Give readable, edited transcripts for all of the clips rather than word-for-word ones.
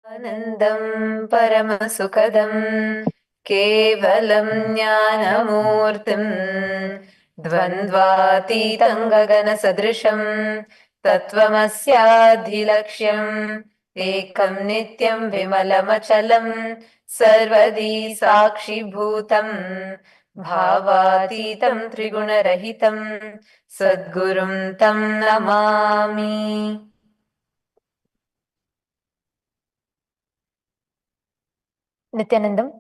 Anandam Paramasukadam Kevalam Jnanamurtim Dvandvatitam Gagana Sadrisham Tattvamasyaadhilaksham Ekam Nityam Vimalamachalam Sarvadi Sakshi Bhutam Bhavatitam Trigunarahitam Sadgurum Tam Namami. Nithyanandam,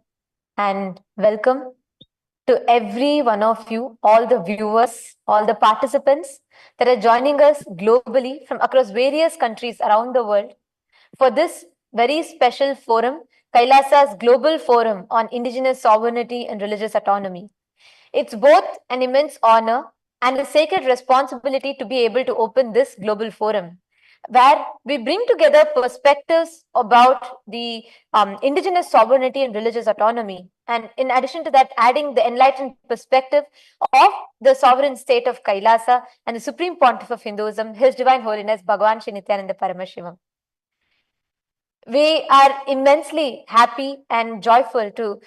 and welcome to every one of you, all the viewers, all the participants that are joining us globally from across various countries around the world for this very special forum, Kailasa's Global Forum on Indigenous Sovereignty and Religious Autonomy. It's both an immense honor and a sacred responsibility to be able to open this global forum, where we bring together perspectives about the indigenous sovereignty and religious autonomy. And in addition to that, adding the enlightened perspective of the sovereign state of Kailasa and the Supreme Pontiff of Hinduism, His Divine Holiness Bhagavan Shri Nithyananda Paramashivam. We are immensely happy and joyful to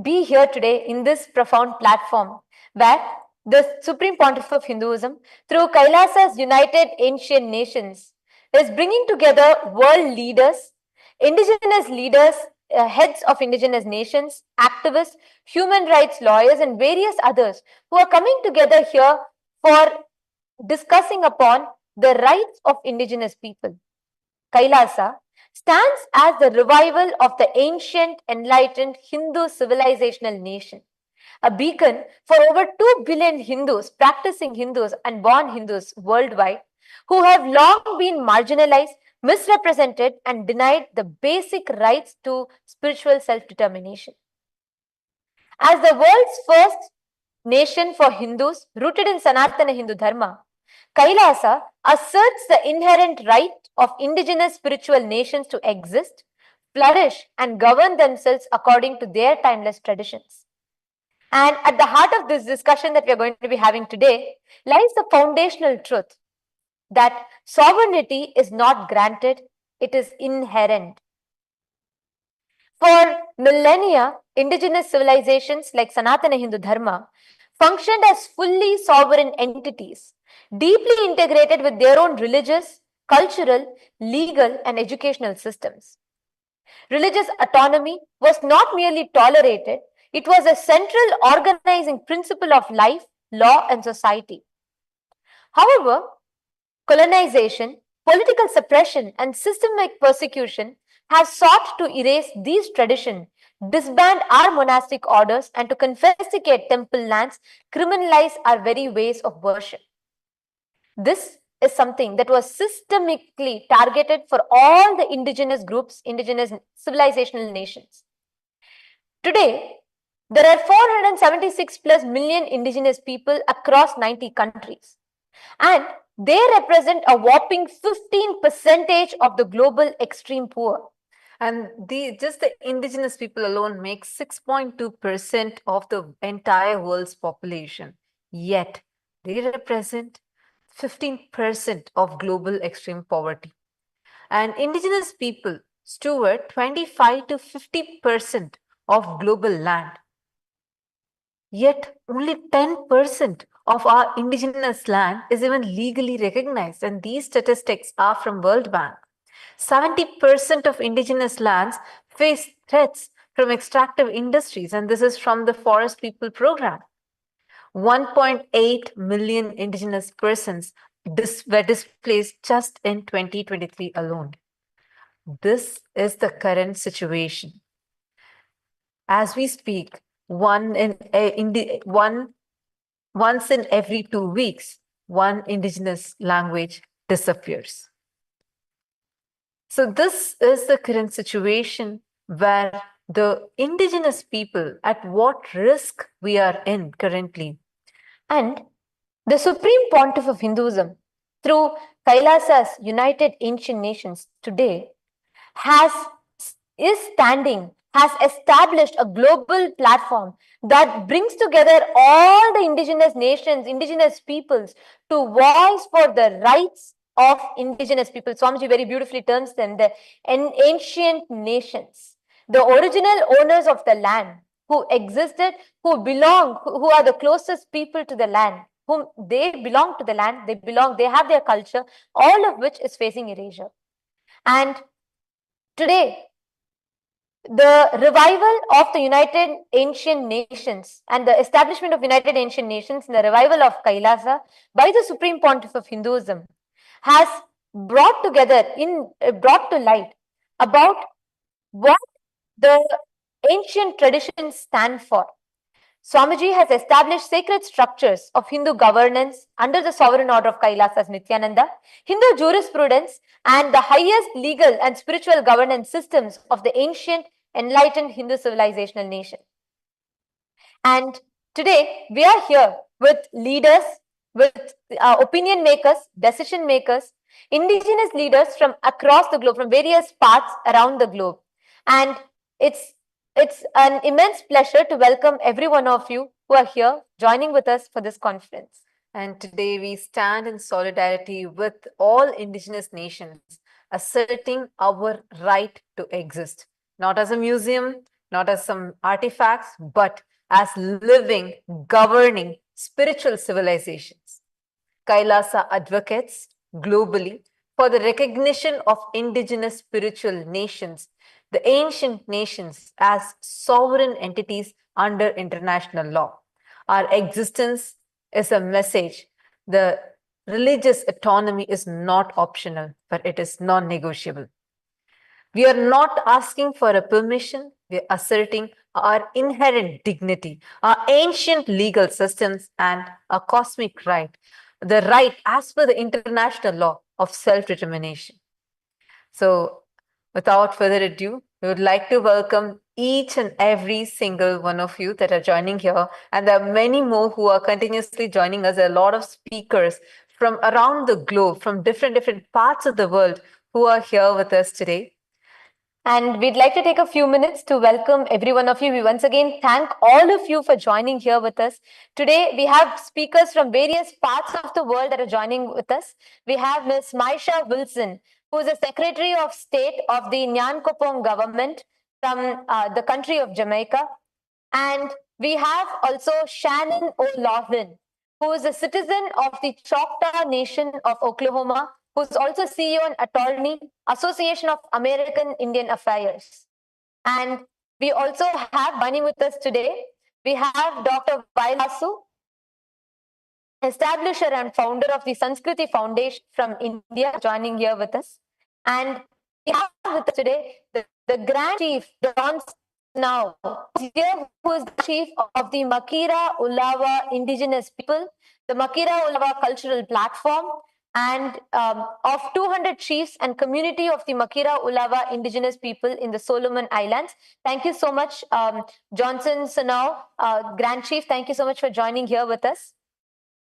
be here today in this profound platform where the Supreme Pontiff of Hinduism, through Kailasa's United Ancient Nations, is bringing together world leaders, indigenous leaders, heads of indigenous nations, activists, human rights lawyers, and various others who are coming together here for discussing upon the rights of indigenous people. Kailasa stands as the revival of the ancient, enlightened Hindu civilizational nation, a beacon for over 2 billion Hindus, practicing Hindus and born Hindus worldwide, who have long been marginalized, misrepresented, and denied the basic rights to spiritual self-determination. As the world's first nation for Hindus rooted in Sanatana Hindu Dharma, Kailasa asserts the inherent right of indigenous spiritual nations to exist, flourish, and govern themselves according to their timeless traditions. And at the heart of this discussion that we are going to be having today lies the foundational truth that sovereignty is not granted, it is inherent. For millennia, indigenous civilizations like Sanatana Hindu Dharma functioned as fully sovereign entities, deeply integrated with their own religious, cultural, legal, and educational systems. Religious autonomy was not merely tolerated, it was a central organizing principle of life, law, and society. However, colonization, political suppression, and systemic persecution have sought to erase these traditions, disband our monastic orders, and to confiscate temple lands, criminalize our very ways of worship. This is something that was systemically targeted for all the indigenous groups, indigenous civilizational nations. Today, there are 476 plus million indigenous people across 90 countries, and they represent a whopping 15% of the global extreme poor. And just the indigenous people alone make 6.2% of the entire world's population. Yet, they represent 15% of global extreme poverty. And indigenous people steward 25 to 50% of global land. Yet, only 10% of our indigenous land is even legally recognized. And these statistics are from World Bank. 70% of indigenous lands face threats from extractive industries, and this is from the Forest People Program. 1.8 million indigenous persons were displaced just in 2023 alone. This is the current situation. As we speak, once in every 2 weeks, one indigenous language disappears. So this is the current situation where the indigenous people, at what risk we are in currently. And the Supreme Pontiff of Hinduism, through Kailasa's United Ancient Nations today, has established a global platform that brings together all the indigenous nations, indigenous peoples to voice for the rights of indigenous people. Swamiji very beautifully terms them the ancient nations, the original owners of the land who existed, who belong, who are the closest people to the land, whom they belong to the land, they have their culture, all of which is facing erasure. And today, the revival of the United Ancient Nations and the establishment of United Ancient Nations and the revival of Kailasa by the Supreme Pontiff of Hinduism has brought to light about what the ancient traditions stand for. Swamiji has established sacred structures of Hindu governance under the sovereign order of Kailasa's Nithyananda, Hindu jurisprudence, and the highest legal and spiritual governance systems of the ancient, enlightened Hindu civilizational nation. And today, we are here with leaders, with opinion makers, decision makers, indigenous leaders from across the globe, from various parts around the globe. And it's an immense pleasure to welcome every one of you who are here joining with us for this conference. And today we stand in solidarity with all indigenous nations, asserting our right to exist, not as a museum, not as some artifacts, but as living, governing spiritual civilizations. Kailasa advocates globally for the recognition of indigenous spiritual nations, the ancient nations, as sovereign entities under international law. Our existence is a message. The religious autonomy is not optional, but it is non-negotiable. We are not asking for a permission. We are asserting our inherent dignity, our ancient legal systems, and a cosmic right, the right as per the international law of self-determination. So, without further ado, we would like to welcome each and every single one of you that are joining here. And there are many more who are continuously joining us. There are a lot of speakers from around the globe, from different parts of the world who are here with us today. And we'd like to take a few minutes to welcome every one of you. We once again thank all of you for joining here with us. Today, we have speakers from various parts of the world that are joining with us. We have Ms. Maisha Wilson, who is the Secretary of State of the Nyankopong government from the country of Jamaica. And we have also Shannon O'Loughlin, who is a citizen of the Choctaw Nation of Oklahoma, who's also CEO and Autonomy, Association of American Indian Affairs. And we also have joining with us today, we have Dr. Vailasu, establisher and founder of the Sanskriti Foundation from India, joining here with us. And we have with us today the Grand Chief, John Now, here who is the chief of the Makira Ulawa indigenous people, the Makira Ulawa cultural platform, and of 200 chiefs and community of the Makira Ulawa indigenous people in the Solomon Islands. Thank you so much, Johnson Sanau, Grand Chief. Thank you so much for joining here with us.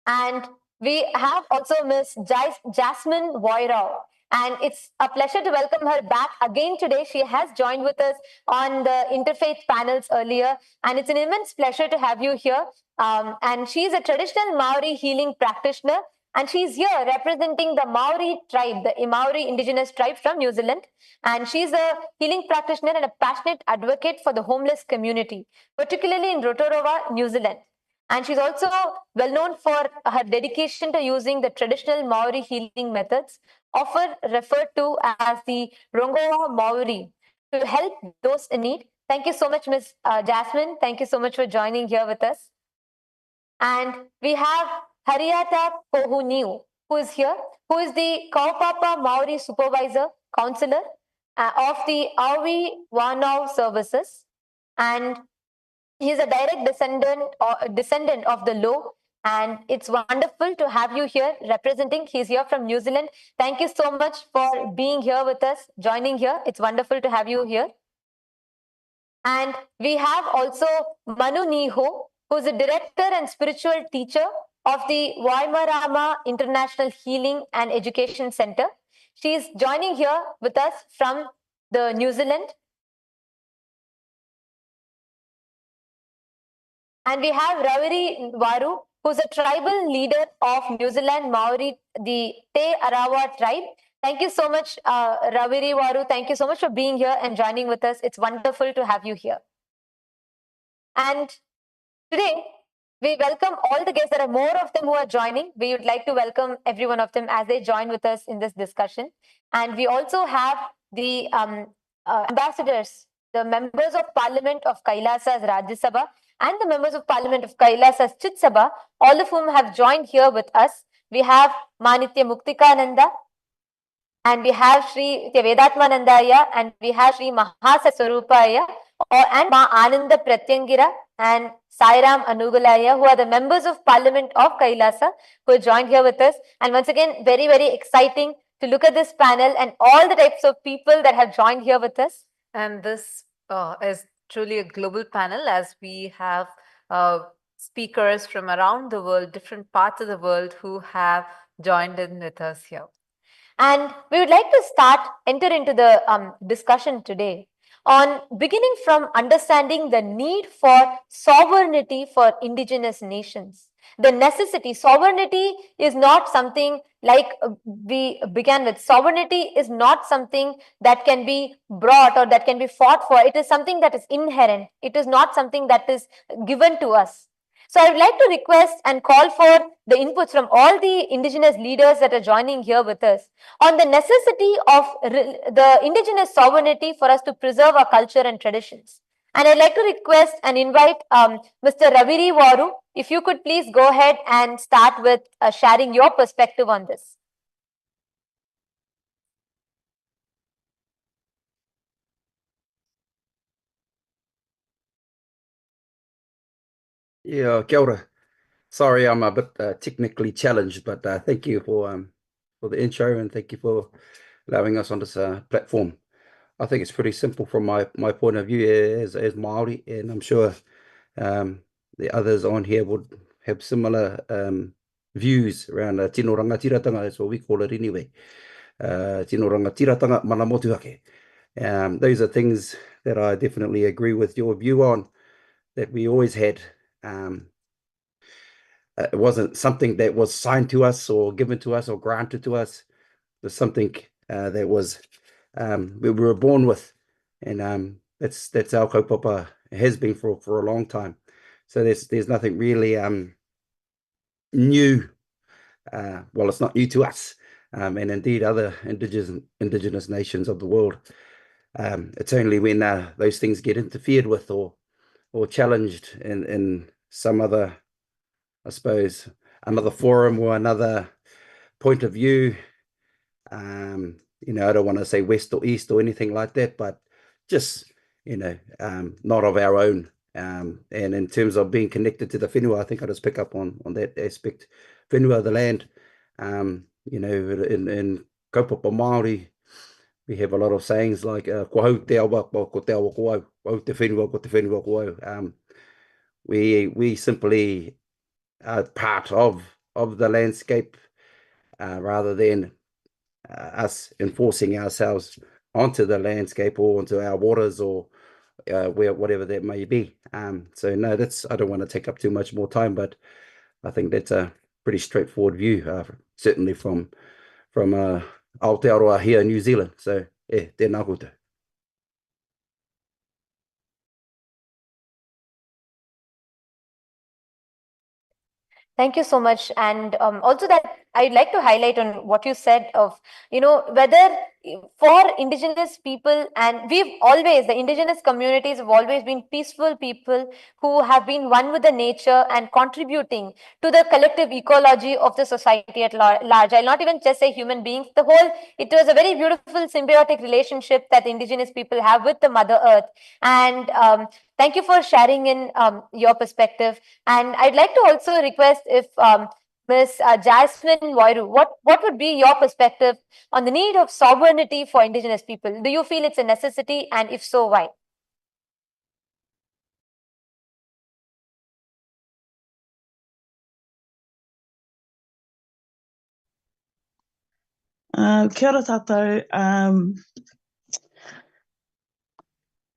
And we have also Ms. Jasmine Voirao. And it's a pleasure to welcome her back again today. She has joined with us on the interfaith panels earlier, and it's an immense pleasure to have you here. And she's a traditional Maori healing practitioner, and she's here representing the Maori tribe, the Maori indigenous tribe from New Zealand. And she's a healing practitioner and a passionate advocate for the homeless community, particularly in Rotorua, New Zealand. And she's also well known for her dedication to using the traditional Maori healing methods, often referred to as the Rongoa Maori, to help those in need. Thank you so much, Ms. Jasmine. Thank you so much for joining here with us. And we have Hariata Kohuniu, who is here, who is the Kaupapa Maori Supervisor Counselor of the Awi Wanau Services. And he is a direct descendant of the law, and it's wonderful to have you here representing. He's here from New Zealand. Thank you so much for being here with us, joining here. It's wonderful to have you here. And we have also Manu Niho, who's a director and spiritual teacher of the Waimarama International Healing and Education Center. She's joining here with us from the New Zealand. And we have Raviri Varu, who's a tribal leader of New Zealand Maori, the Te Arawa tribe. Thank you so much, Raviri Waru. Thank you so much for being here and joining with us. It's wonderful to have you here. And today, we welcome all the guests. There are more of them who are joining. We would like to welcome every one of them as they join with us in this discussion. And we also have the ambassadors, the members of Parliament of Kailasa's Rajya Sabha and the members of Parliament of Kailasa's Chit Sabha, all of whom have joined here with us. We have Manitya Muktikananda, and we have Sri Vedatmanandaya, and we have Sri Mahasaswarupaya, and Ma Ananda Pratyangira, and Sairam Anugalaya, who are the members of Parliament of Kailasa, who joined here with us. And once again, very, very exciting to look at this panel and all the types of people that have joined here with us. And this is truly a global panel, as we have speakers from around the world, different parts of the world, who have joined in with us here. And we would like to enter into the discussion today on beginning from understanding the need for sovereignty for indigenous nations. The necessity, sovereignty is not something like we began with. Sovereignty is not something that can be brought or that can be fought for. It is something that is inherent. It is not something that is given to us. So I would like to request and call for the inputs from all the indigenous leaders that are joining here with us on the necessity of the indigenous sovereignty for us to preserve our culture and traditions. And I'd like to request and invite Mr. Raviri Waru, if you could please go ahead and start with sharing your perspective on this. Yeah, kia ora. Sorry, I'm a bit technically challenged, but thank you for the intro, and thank you for allowing us on this platform. I think it's pretty simple from my point of view as Māori, and I'm sure the others on here would have similar views around tino rangatiratanga. That's what we call it anyway. Tino rangatiratanga mana motuhake. Those are things that I definitely agree with your view on, that we always had. It wasn't something that was signed to us or given to us or granted to us. It was something that was we were born with, and that's our kaupapa. It has been for a long time. So there's nothing really new. Well, it's not new to us, and indeed other indigenous nations of the world. It's only when those things get interfered with or challenged in some other, I suppose, another forum or another point of view. I don't want to say west or east or anything like that, but just, not of our own. And in terms of being connected to the whenua, I think I just pick up on that aspect. Whenua, the land, in kaupapa Māori, we have a lot of sayings like, ko hau te awa, ko te awa ko au, ko hau te whenua, ko te whenua ko au. We simply are part of the landscape, rather than us enforcing ourselves onto the landscape or onto our waters or whatever that may be. So no, I don't want to take up too much more time, but I think that's a pretty straightforward view, certainly from Aotearoa here in New Zealand. So tēnā koutou. Thank you so much. And also that I'd like to highlight on what you said of, whether for indigenous people, and the indigenous communities have always been peaceful people who have been one with the nature and contributing to the collective ecology of the society at large. I'll not even just say human beings. It was a very beautiful symbiotic relationship that indigenous people have with the Mother Earth. And thank you for sharing in your perspective. And I'd like to also request if Ms. Jasmine Wairu, what would be your perspective on the need of sovereignty for indigenous people? Do you feel it's a necessity, and if so, why? Kia ora tātou.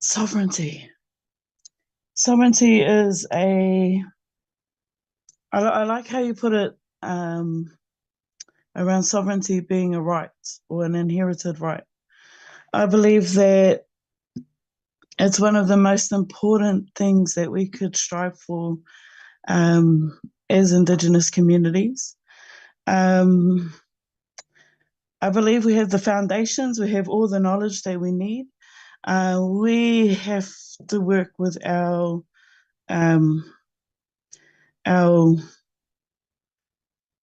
Sovereignty. Sovereignty is a I like how you put it around sovereignty being a right or an inherited right. I believe that it's one of the most important things that we could strive for as Indigenous communities. I believe we have the foundations, we have all the knowledge that we need. We have to work with our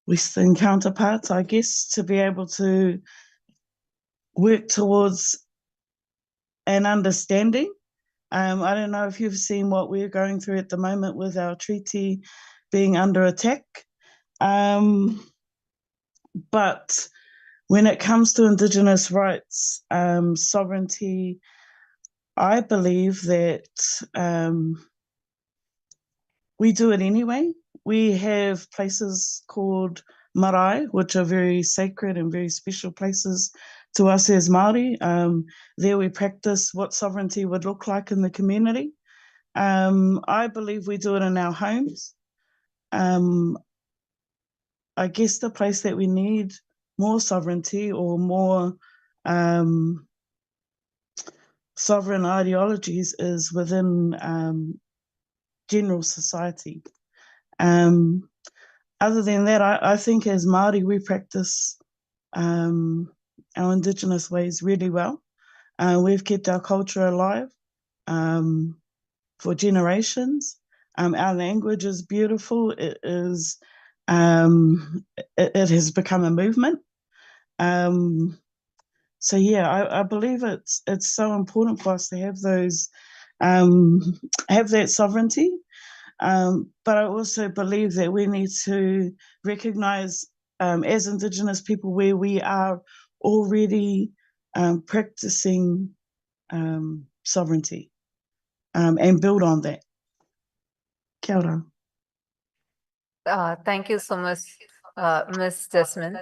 Western counterparts, I guess, to be able to work towards an understanding. I don't know if you've seen what we're going through at the moment with our treaty being under attack. But when it comes to Indigenous rights, sovereignty, I believe that we do it anyway. We have places called marae, which are very sacred and very special places to us as Māori. There we practice what sovereignty would look like in the community. I believe we do it in our homes. I guess the place that we need more sovereignty or more sovereign ideologies is within general society. Other than that, I think as Māori we practice our Indigenous ways really well. We've kept our culture alive for generations. Our language is beautiful. It is. It has become a movement. So yeah, I believe it's so important for us to have those, have that sovereignty. But I also believe that we need to recognise as Indigenous people where we are already practicing sovereignty and build on that. Kia ora. Thank you so much, Ms. Jasmine.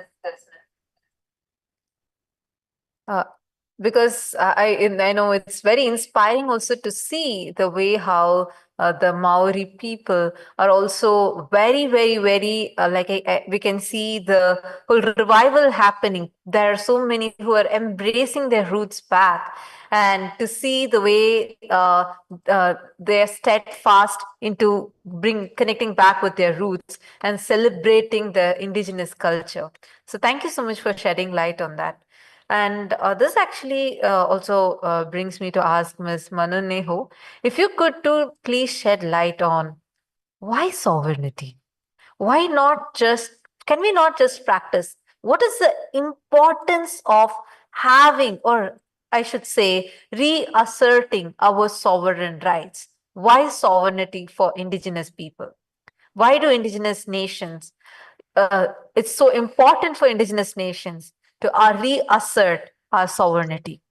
Because I know it's very inspiring also to see the way how the Maori people are also very, very, very we can see the whole revival happening. There are so many who are embracing their roots back, and to see the way they're steadfast into connecting back with their roots and celebrating the Indigenous culture. So thank you so much for shedding light on that. And this actually also brings me to ask Ms. Manuneho, if you could please shed light on why sovereignty? Why not can we not just practice? What is the importance of having, or I should say, reasserting our sovereign rights? Why sovereignty for Indigenous people? Why do Indigenous nations, it's so important for Indigenous nations to reassert our sovereignty?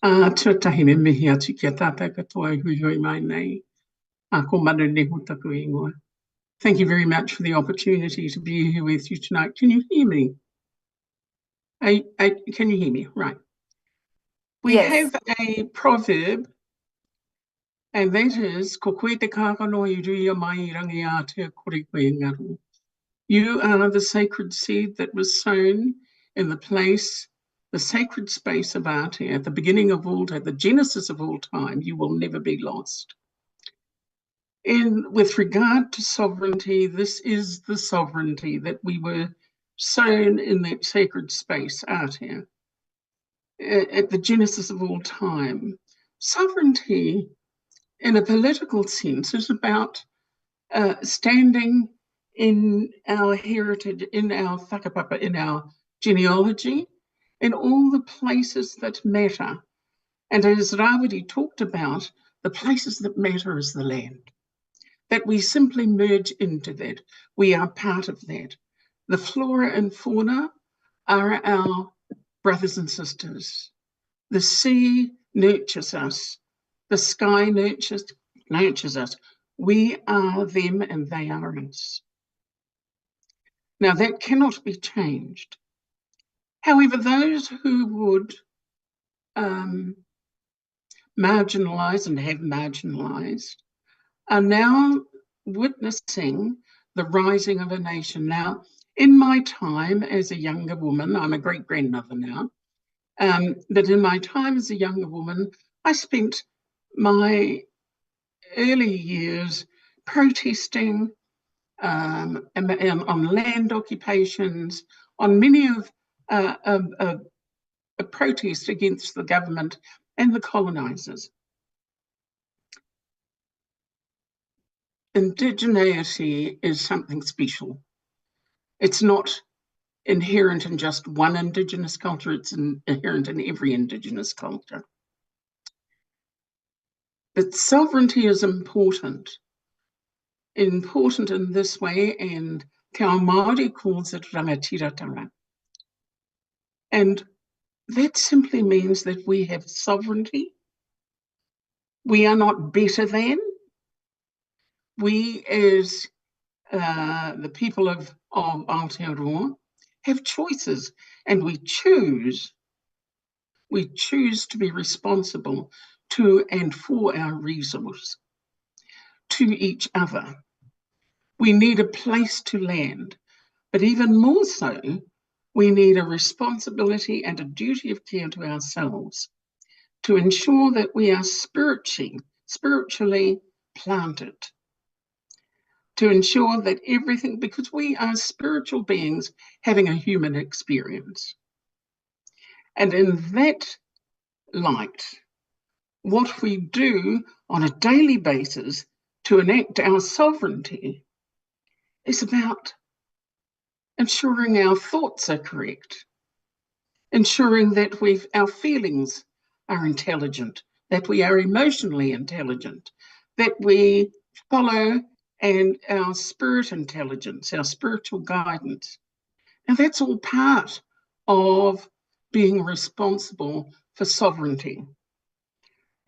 Tuatahi me mihi atu kia tātou katoa hui hui mai nei. Ko Manuneho taku ingoa. Thank you very much for the opportunity to be here with you tonight. Can you hear me? Can you hear me? Right. We have a proverb, and that is, ko koe te kākano I ruia mai I rangi a te kore koe ngaru. You are the sacred seed that was sown in the sacred space of Aotea, at the beginning of all time, the genesis of all time. You will never be lost. And with regard to sovereignty, this is the sovereignty that we were sown in that sacred space, Aotea, at the genesis of all time. Sovereignty, in a political sense, is about standing in our heritage, in our whakapapa, in our genealogy, in all the places that matter. And as Rawiri talked about, the places that matter is the land. That we simply merge into that. We are part of that. The flora and fauna are our brothers and sisters. The sea nurtures us. The sky nurtures us. We are them and they are us. Now that cannot be changed. However, those who would marginalise and have marginalised are now witnessing the rising of a nation. Now, in my time as a younger woman, I'm a great-grandmother now, but in my time as a younger woman, I spent my early years protesting on land occupations, on many of a protest against the government and the colonisers. Indigeneity is something special. It's not inherent in just one Indigenous culture, it's inherent in every Indigenous culture. But sovereignty is important in this way, and Te Ao Māori calls it rangatiratanga. And that simply means that we have sovereignty. We are not better than. We, as the people of Aotearoa, have choices, and we choose to be responsible to and for our resource, to each other. We need a place to land, but even more so, we need a responsibility and a duty of care to ourselves to ensure that we are spiritually planted, to ensure that everything, because we are spiritual beings having a human experience. And in that light, what we do on a daily basis to enact our sovereignty is about ensuring our thoughts are correct, ensuring that our feelings are intelligent, that we are emotionally intelligent, that we follow and our spirit intelligence, our spiritual guidance. Now that's all part of being responsible for sovereignty.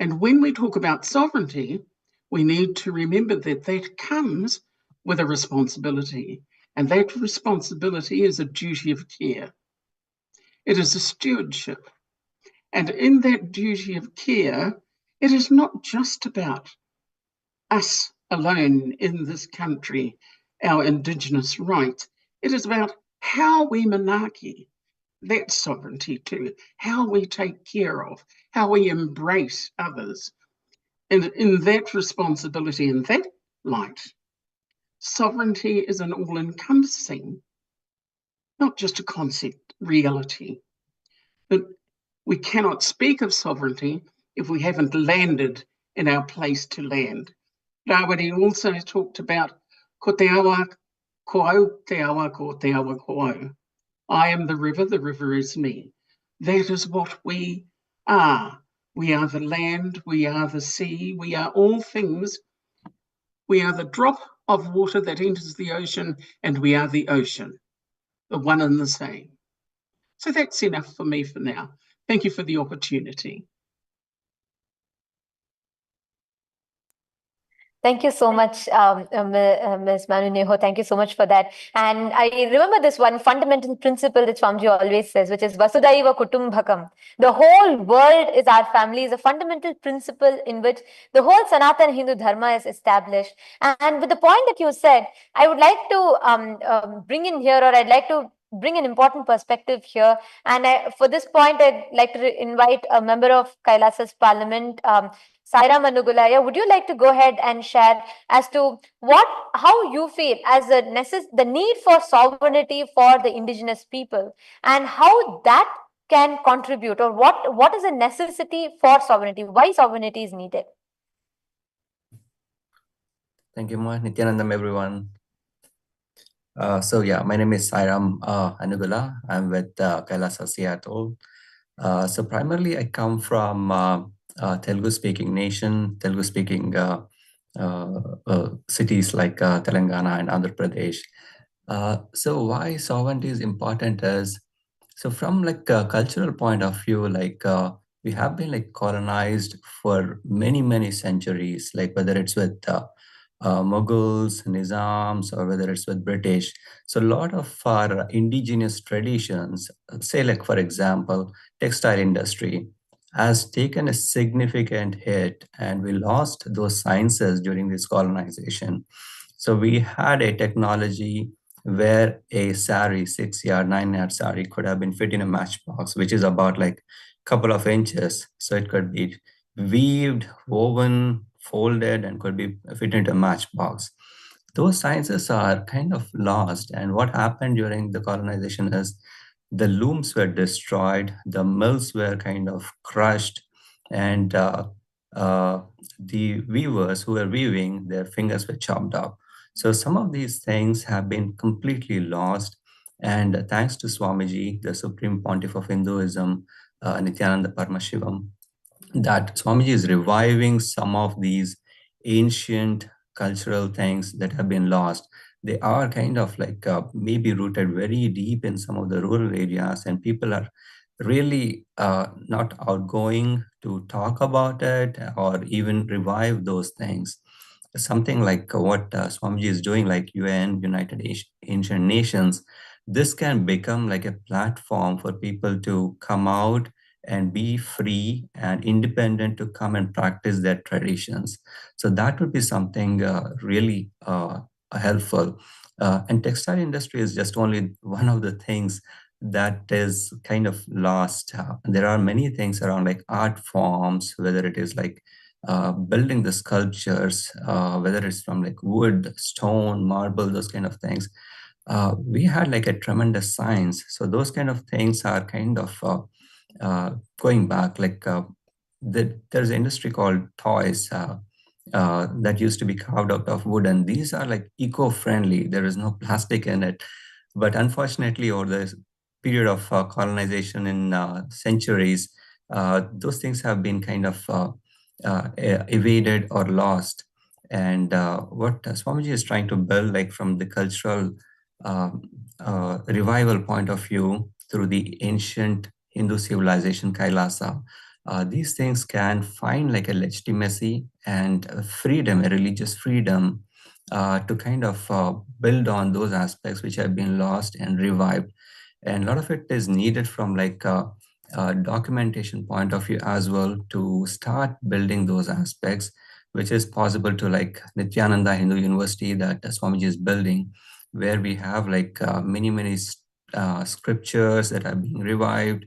And when we talk about sovereignty, we need to remember that that comes with a responsibility, and that responsibility is a duty of care. It is a stewardship. And in that duty of care, it is not just about us alone in this country, our Indigenous rights. It is about how we manaki that sovereignty too, how we take care of, how we embrace others. And in that responsibility, in that light, sovereignty is an all-encompassing, not just a concept, reality. But we cannot speak of sovereignty if we haven't landed in our place to land. Rawiri also talked about ko te awa ko au, te awa ko te awa ko au. I am the river is me. That is what we are. We are the land, we are the sea, we are all things. We are the drop of water that enters the ocean, and we are the ocean, the one and the same. So that's enough for me for now. Thank you for the opportunity. Thank you so much, Ms. Manu Neho. Thank you so much for that. And I remember this one fundamental principle that Swamiji always says, which is Vasudhaiva Kutumbakam. The whole world is our family, is a fundamental principle in which the whole Sanatana Hindu Dharma is established. And with the point that you said, I would like to bring in here, or I'd like to bring an important perspective here. And for this point, I'd like to invite a member of Kailasa's parliament, Sairam Anugulaya. Would you like to go ahead and share as to how you feel as the need for sovereignty for the indigenous people, and how that can contribute, or what is a necessity for sovereignty? Why sovereignty is needed? Thank you, Nithyananda, everyone. So yeah, my name is Sairam Anugula. I'm with Kailasa, Seattle. So primarily I come from Telugu-speaking nation, Telugu-speaking cities like Telangana and Andhra Pradesh. So why sovereignty is important is, so from like a cultural point of view, like we have been like colonized for many centuries, like whether it's with Mughals, Nizams, or whether it's with British. So a lot of our indigenous traditions, say like for example, textile industry, has taken a significant hit, and we lost those sciences during this colonization. So we had a technology where a sari, 6-yard, 9-yard sari could have been fit in a matchbox, which is about like a couple of inches. So it could be weaved, woven, folded, and could be fit into a matchbox. Those sciences are kind of lost. And what happened during the colonization is the looms were destroyed, the mills were kind of crushed, and the weavers who were weaving, their fingers were chopped off. So some of these things have been completely lost. And thanks to Swamiji, the Supreme Pontiff of Hinduism, Nithyananda Paramashivam, that Swamiji is reviving some of these ancient cultural things that have been lost. They are kind of like maybe rooted very deep in some of the rural areas, and people are really not outgoing to talk about it or even revive those things. Something like what Swamiji is doing, like UN, United Ancient Nations, this can become like a platform for people to come out and be free and independent to come and practice their traditions. So that would be something really helpful. And textile industry is just only one of the things that is kind of lost. There are many things around like art forms, whether it is like building the sculptures, whether it's from like wood, stone, marble, those kind of things. We had like a tremendous science. So those kind of things are kind of going back, like there's an industry called toys that used to be carved out of wood, and these are like eco-friendly. There is no plastic in it. But unfortunately, over the period of colonization in centuries, those things have been kind of evaded or lost. And what Swamiji is trying to build, like from the cultural revival point of view, through the ancient Hindu civilization, Kailasa, these things can find like a legitimacy and freedom, a religious freedom, to kind of build on those aspects which have been lost and revived. And a lot of it is needed from like a documentation point of view as well, to start building those aspects, which is possible to like Nithyananda Hindu University that Swamiji is building, where we have like many scriptures that are being revived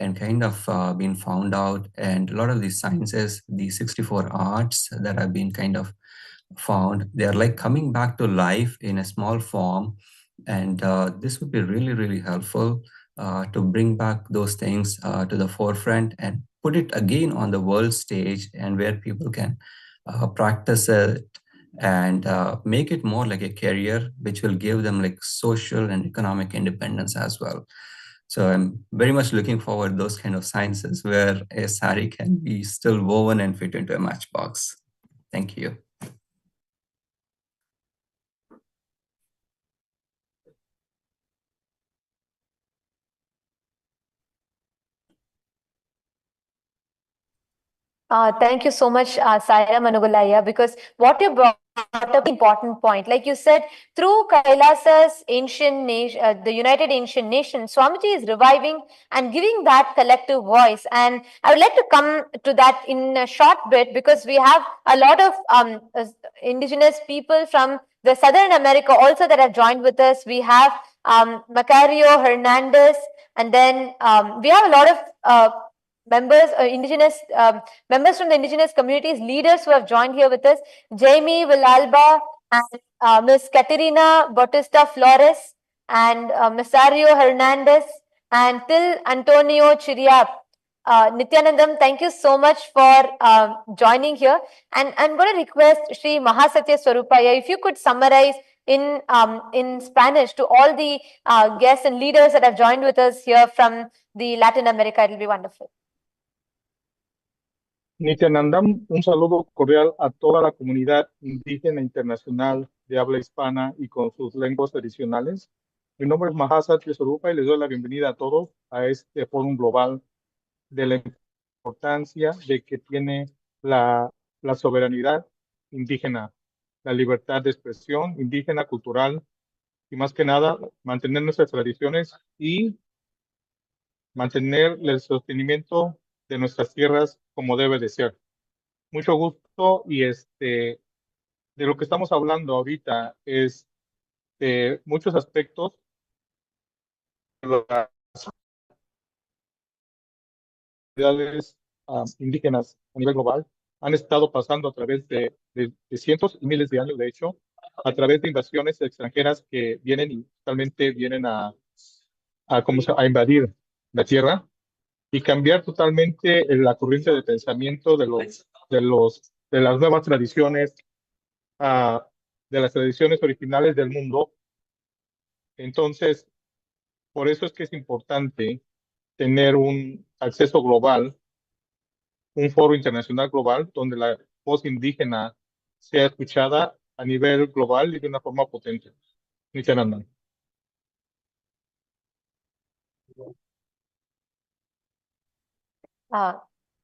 and kind of been found out. And a lot of these sciences, the 64 arts that have been kind of found, they are like coming back to life in a small form. And this would be really, really helpful to bring back those things to the forefront and put it again on the world stage, and where people can practice it and make it more like a career, which will give them like social and economic independence as well. So I'm very much looking forward to those kind of sciences where a sari can be still woven and fit into a matchbox. Thank you. Thank you so much, Saira Manugulaya, because what you brought up an important point. Like you said, through Kailasa's ancient nation, the United Ancient Nations, Swamiji is reviving and giving that collective voice. And I would like to come to that in a short bit, because we have a lot of indigenous people from the Southern America also that have joined with us. We have Macario Hernandez, and then we have a lot of members, indigenous members from the indigenous communities, leaders who have joined here with us, Jamie Villalba and Ms. Caterina Bautista Flores and Misario Hernandez and Till Antonio Chiriap. Nithyanandam, thank you so much for joining here. And I'm going to request Sri Mahasatya Swarupaya, if you could summarize in Spanish to all the guests and leaders that have joined with us here from the Latin America, it will be wonderful. Nithyanandam, un saludo cordial a toda la comunidad indígena internacional de habla hispana y con sus lenguas tradicionales. Mi nombre es Mahasatya Swarupa y les doy la bienvenida a todos a este fórum global de la importancia de que tiene la soberanidad indígena, la libertad de expresión indígena, cultural y más que nada mantener nuestras tradiciones y mantener el sostenimiento de nuestras tierras como debe de ser. Mucho gusto y de lo que estamos hablando ahorita es de muchos aspectos de las comunidades indígenas a nivel global han estado pasando a través de cientos y miles de años, de hecho, a través de invasiones extranjeras que vienen y totalmente vienen a invadir la tierra y cambiar totalmente la corriente de pensamiento de las nuevas tradiciones, de las tradiciones originales del mundo. Entonces, por eso es que es importante tener un acceso global, un foro internacional global, donde la voz indígena sea escuchada a nivel global y de una forma potente. Nithyananda.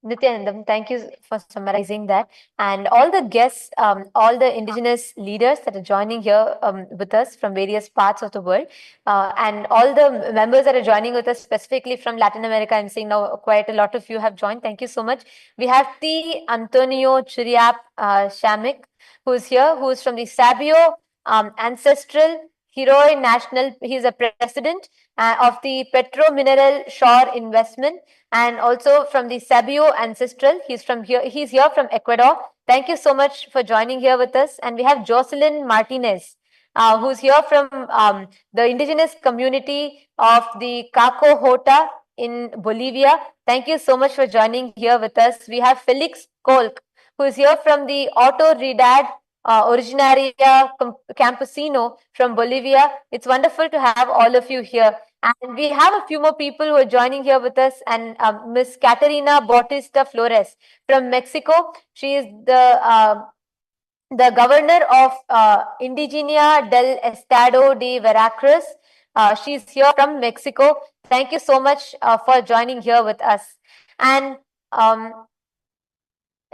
Nithyanandam, thank you for summarizing that. And all the guests, all the indigenous leaders that are joining here with us from various parts of the world, and all the members that are joining with us specifically from Latin America. I'm seeing now quite a lot of you have joined. Thank you so much. We have T. Antonio Churiap Shamik, who's here, who's from the Sabio Ancestral Heroi National. He's a president of the Petro Mineral Shore Investment, and also from the Sabio Ancestral. He's here from Ecuador. Thank you so much for joining here with us. And we have Jocelyn Martinez, who's here from the indigenous community of the Caco in Bolivia. Thank you so much for joining here with us. We have Felix Kolk, who is here from the Autoridad Originaria Campesino from Bolivia. It's wonderful to have all of you here. And we have a few more people who are joining here with us, and Miss Caterina Bautista Flores from Mexico. She is the governor of Indigenia del Estado de Veracruz. She's here from Mexico. Thank you so much for joining here with us.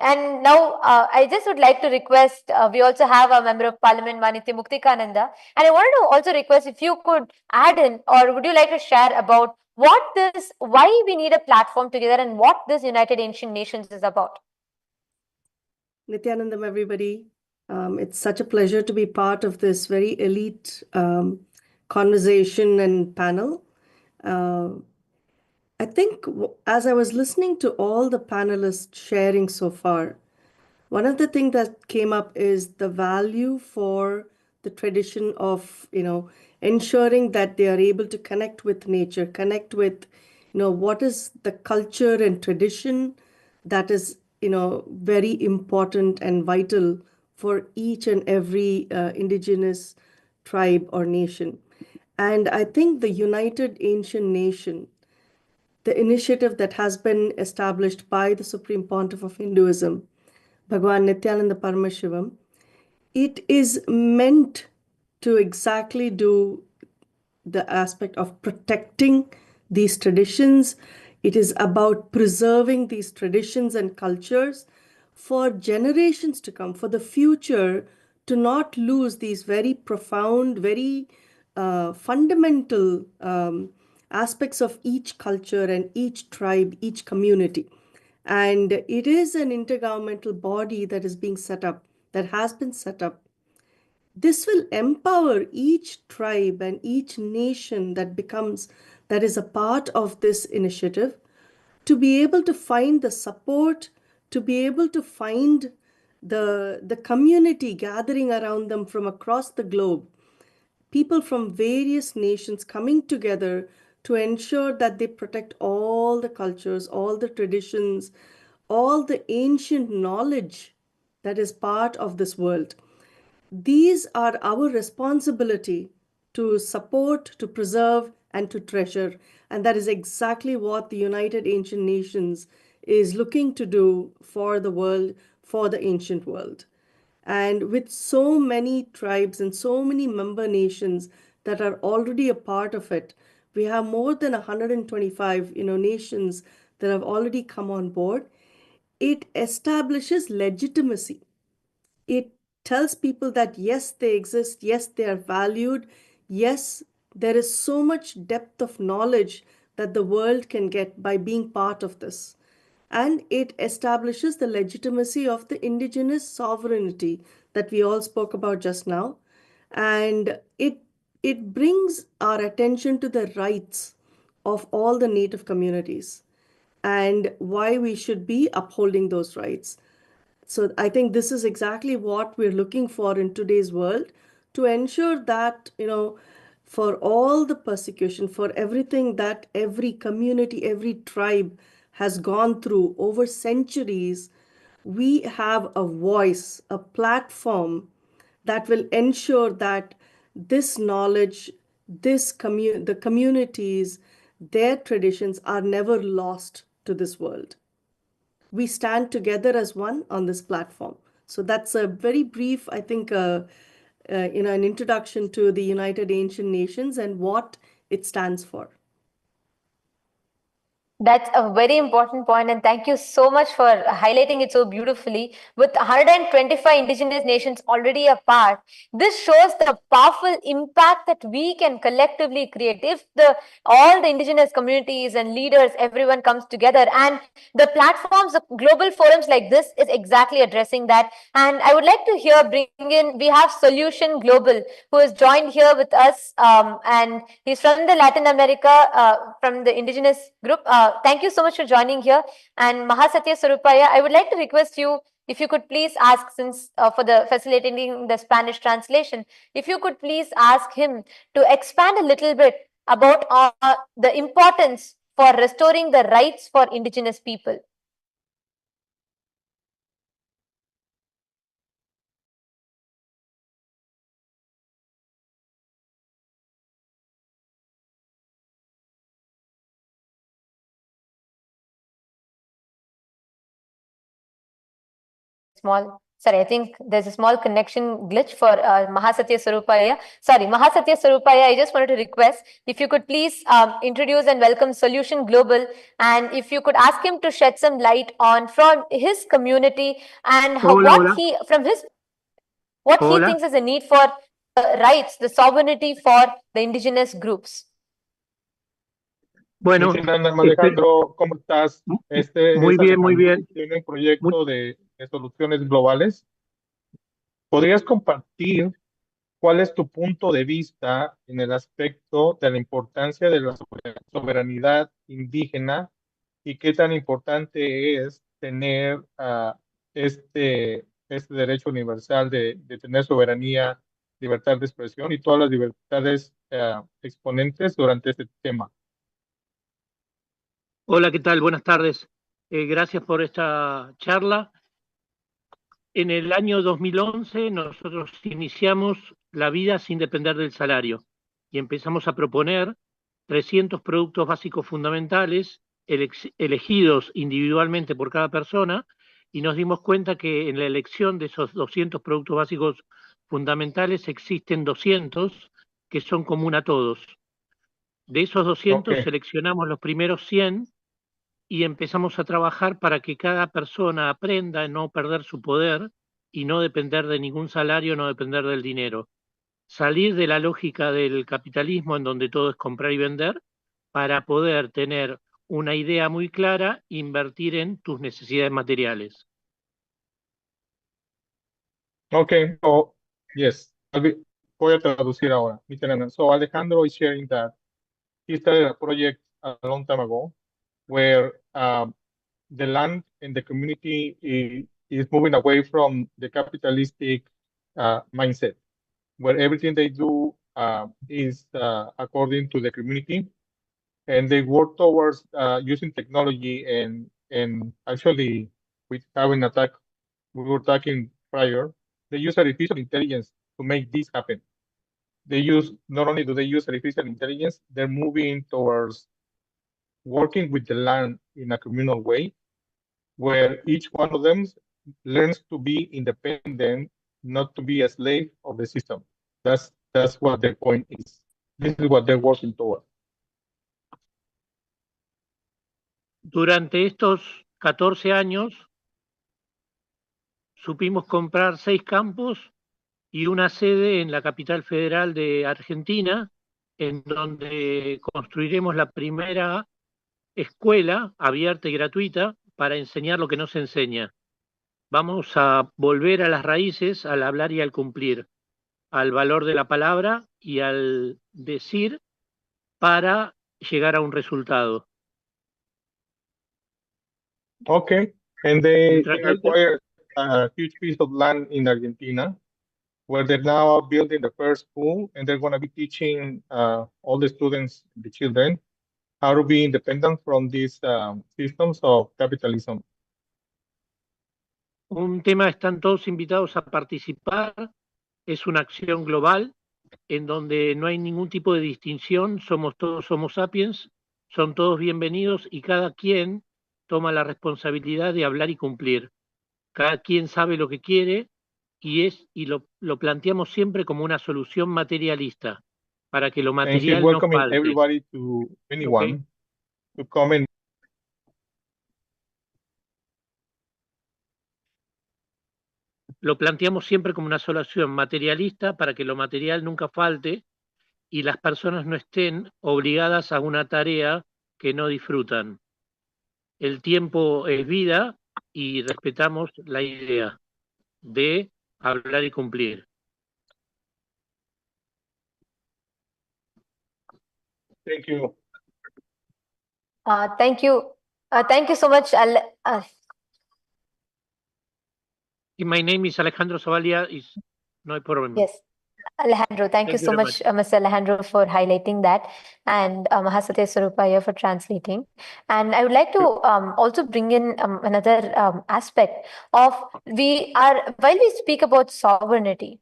And now I just would like to request, we also have a member of parliament, Vanitya Muktikananda, and I wanted to also request if you could add in, or would you like to share about why we need a platform together and what this United Ancient Nations is about. Nithyanandam, everybody. It's such a pleasure to be part of this very elite conversation and panel. I think as I was listening to all the panelists sharing so far, one of the things that came up is the value for the tradition of, ensuring that they are able to connect with nature, connect with, what is the culture and tradition that is, very important and vital for each and every indigenous tribe or nation. And I think the United Ancient Nation, the initiative that has been established by the Supreme Pontiff of Hinduism, Bhagavan Nithyananda Paramashivam, it is meant to exactly do the aspect of protecting these traditions. It is about preserving these traditions and cultures for generations to come, for the future, to not lose these very profound, very fundamental aspects of each culture and each tribe, each community. And it is an intergovernmental body that is being set up, that has been set up. This will empower each tribe and each nation that is a part of this initiative to be able to find the support, to be able to find the community gathering around them from across the globe, people from various nations coming together to ensure that they protect all the cultures, all the traditions, all the ancient knowledge that is part of this world. These are our responsibility to support, to preserve, and to treasure. And that is exactly what the United Ancient Nations is looking to do for the world, for the ancient world. And with so many tribes and so many member nations that are already a part of it, we have more than 125 nations that have already come on board. It establishes legitimacy. It tells people that yes, they exist, yes, they are valued, yes, there is so much depth of knowledge that the world can get by being part of this. And it establishes the legitimacy of the indigenous sovereignty that we all spoke about just now. And it brings our attention to the rights of all the Native communities and why we should be upholding those rights. So I think this is exactly what we're looking for in today's world, to ensure that, for all the persecution, for everything that every community, every tribe has gone through over centuries, we have a voice, a platform that will ensure that this knowledge, the communities, their traditions are never lost to this world. We stand together as one on this platform. So that's a very brief, I think, an introduction to the United Ancient Nations and what it stands for. That's a very important point, and thank you so much for highlighting it so beautifully. With 125 indigenous nations already a part, this shows the powerful impact that we can collectively create if all the indigenous communities and leaders, everyone comes together. And the platforms, the global forums like this is exactly addressing that. And I would like to we have Solution Global, who has joined here with us, and he's from the Latin America, from the indigenous group. Thank you so much for joining here. And Mahasatya Sarupaya, I would like to request you, if you could please ask, since for the facilitating the Spanish translation, if you could please ask him to expand a little bit about the importance for restoring the rights for indigenous people. I think there's a small connection glitch for Mahasatya Sarupaya. Sorry, Mahasatya Sarupaya, I just wanted to request if you could please introduce and welcome Solution Global, and if you could ask him to shed some light on from his community and he thinks is a need for rights, the sovereignty for the indigenous groups. Bueno, Alejandro, ¿cómo estás? Muy bien. Tiene un proyecto de soluciones globales. ¿Podrías compartir cuál es tu punto de vista en el aspecto de la importancia de la soberanidad indígena y qué tan importante es tener este derecho universal de tener soberanía, libertad de expresión y todas las libertades exponentes durante este tema? Hola, ¿qué tal? Buenas tardes. Gracias por esta charla. En el año 2011 nosotros iniciamos la vida sin depender del salario y empezamos a proponer 300 productos básicos fundamentales elegidos individualmente por cada persona, y nos dimos cuenta que en la elección de esos 200 productos básicos fundamentales existen 200 que son comunes a todos. De esos 200 seleccionamos los primeros 100 y empezamos a trabajar para que cada persona aprenda a no perder su poder y no depender de ningún salario, no depender del dinero. Salir de la lógica del capitalismo en donde todo es comprar y vender, para poder tener una idea muy clara, invertir en tus necesidades materiales. Okay, yes, voy a traducir ahora. So Alejandro is sharing that he started a project a long time ago where the land and the community is moving away from the capitalistic mindset, where everything they do is according to the community, and they work towards using technology and actually with having attack, we were talking prior, they use artificial intelligence to make this happen. Not only do they use artificial intelligence, they're moving towards working with the land in a communal way, where each one of them learns to be independent, not to be a slave of the system. That's what their point is. This is what they're working toward. Durante estos 14 años supimos comprar 6 campos y una sede en la capital federal de Argentina, en donde construiremos la primera escuela abierta y gratuita para enseñar lo que no se enseña. Vamos a volver a las raíces al hablar y al cumplir, al valor de la palabra y al decir para llegar a un resultado. Okay, and they acquired a huge piece of land in Argentina, where they're now building the first school, and they're going to be teaching all the students, the children, how to be independent from these systems of capitalism. Un tema, están todos invitados a participar, es una acción global en donde no hay ningún tipo de distinción, somos todos Homo sapiens, son todos bienvenidos y cada quien toma la responsabilidad de hablar y cumplir. Cada quien sabe lo que quiere y lo planteamos siempre como una solución materialista, para que lo And he's material no welcoming falte. everybody to anyone to come and Lo planteamos siempre como una solución materialista para que lo material nunca falte y las personas no estén obligadas a una tarea que no disfrutan. El tiempo es vida y respetamos la idea de hablar y cumplir. thank you. Thank you. Thank you so much. My name is Alejandro Zavalia. Is no problem. Yes. Alejandro, thank you so much, Mr. Alejandro, for highlighting that, and Mahasate Sarupaya for translating. And I would like to also bring in another aspect of while we speak about sovereignty,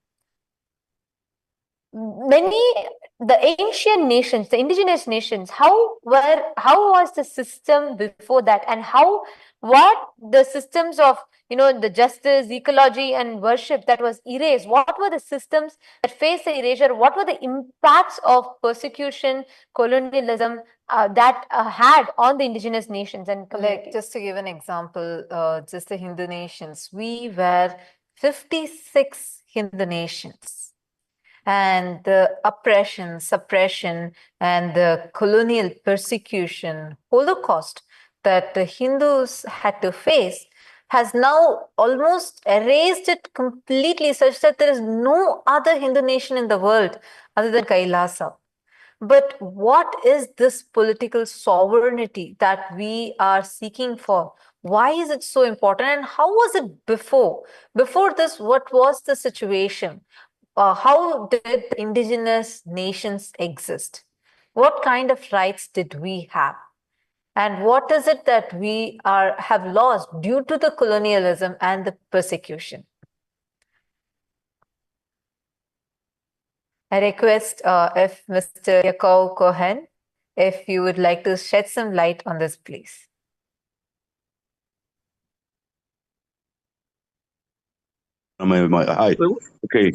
the ancient nations, the indigenous nations, how was the system before that, and what the systems of the justice, ecology, and worship that was erased, what were the systems that faced the erasure, what were the impacts of persecution, colonialism that had on the indigenous nations and communities? Like, just to give an example, just the Hindu nations, we were 56 Hindu nations. And the oppression, suppression, and the colonial persecution, Holocaust that the Hindus had to face has now almost erased it completely, such that there is no other Hindu nation in the world other than Kailasa. But what is this political sovereignty that we are seeking for? Why is it so important? And how was it before? Before this, what was the situation? How did indigenous nations exist? What kind of rights did we have? And what is it that we have lost due to the colonialism and the persecution? I request if Mr. Yakov Cohen, if you would like to shed some light on this, please. Hi. Okay.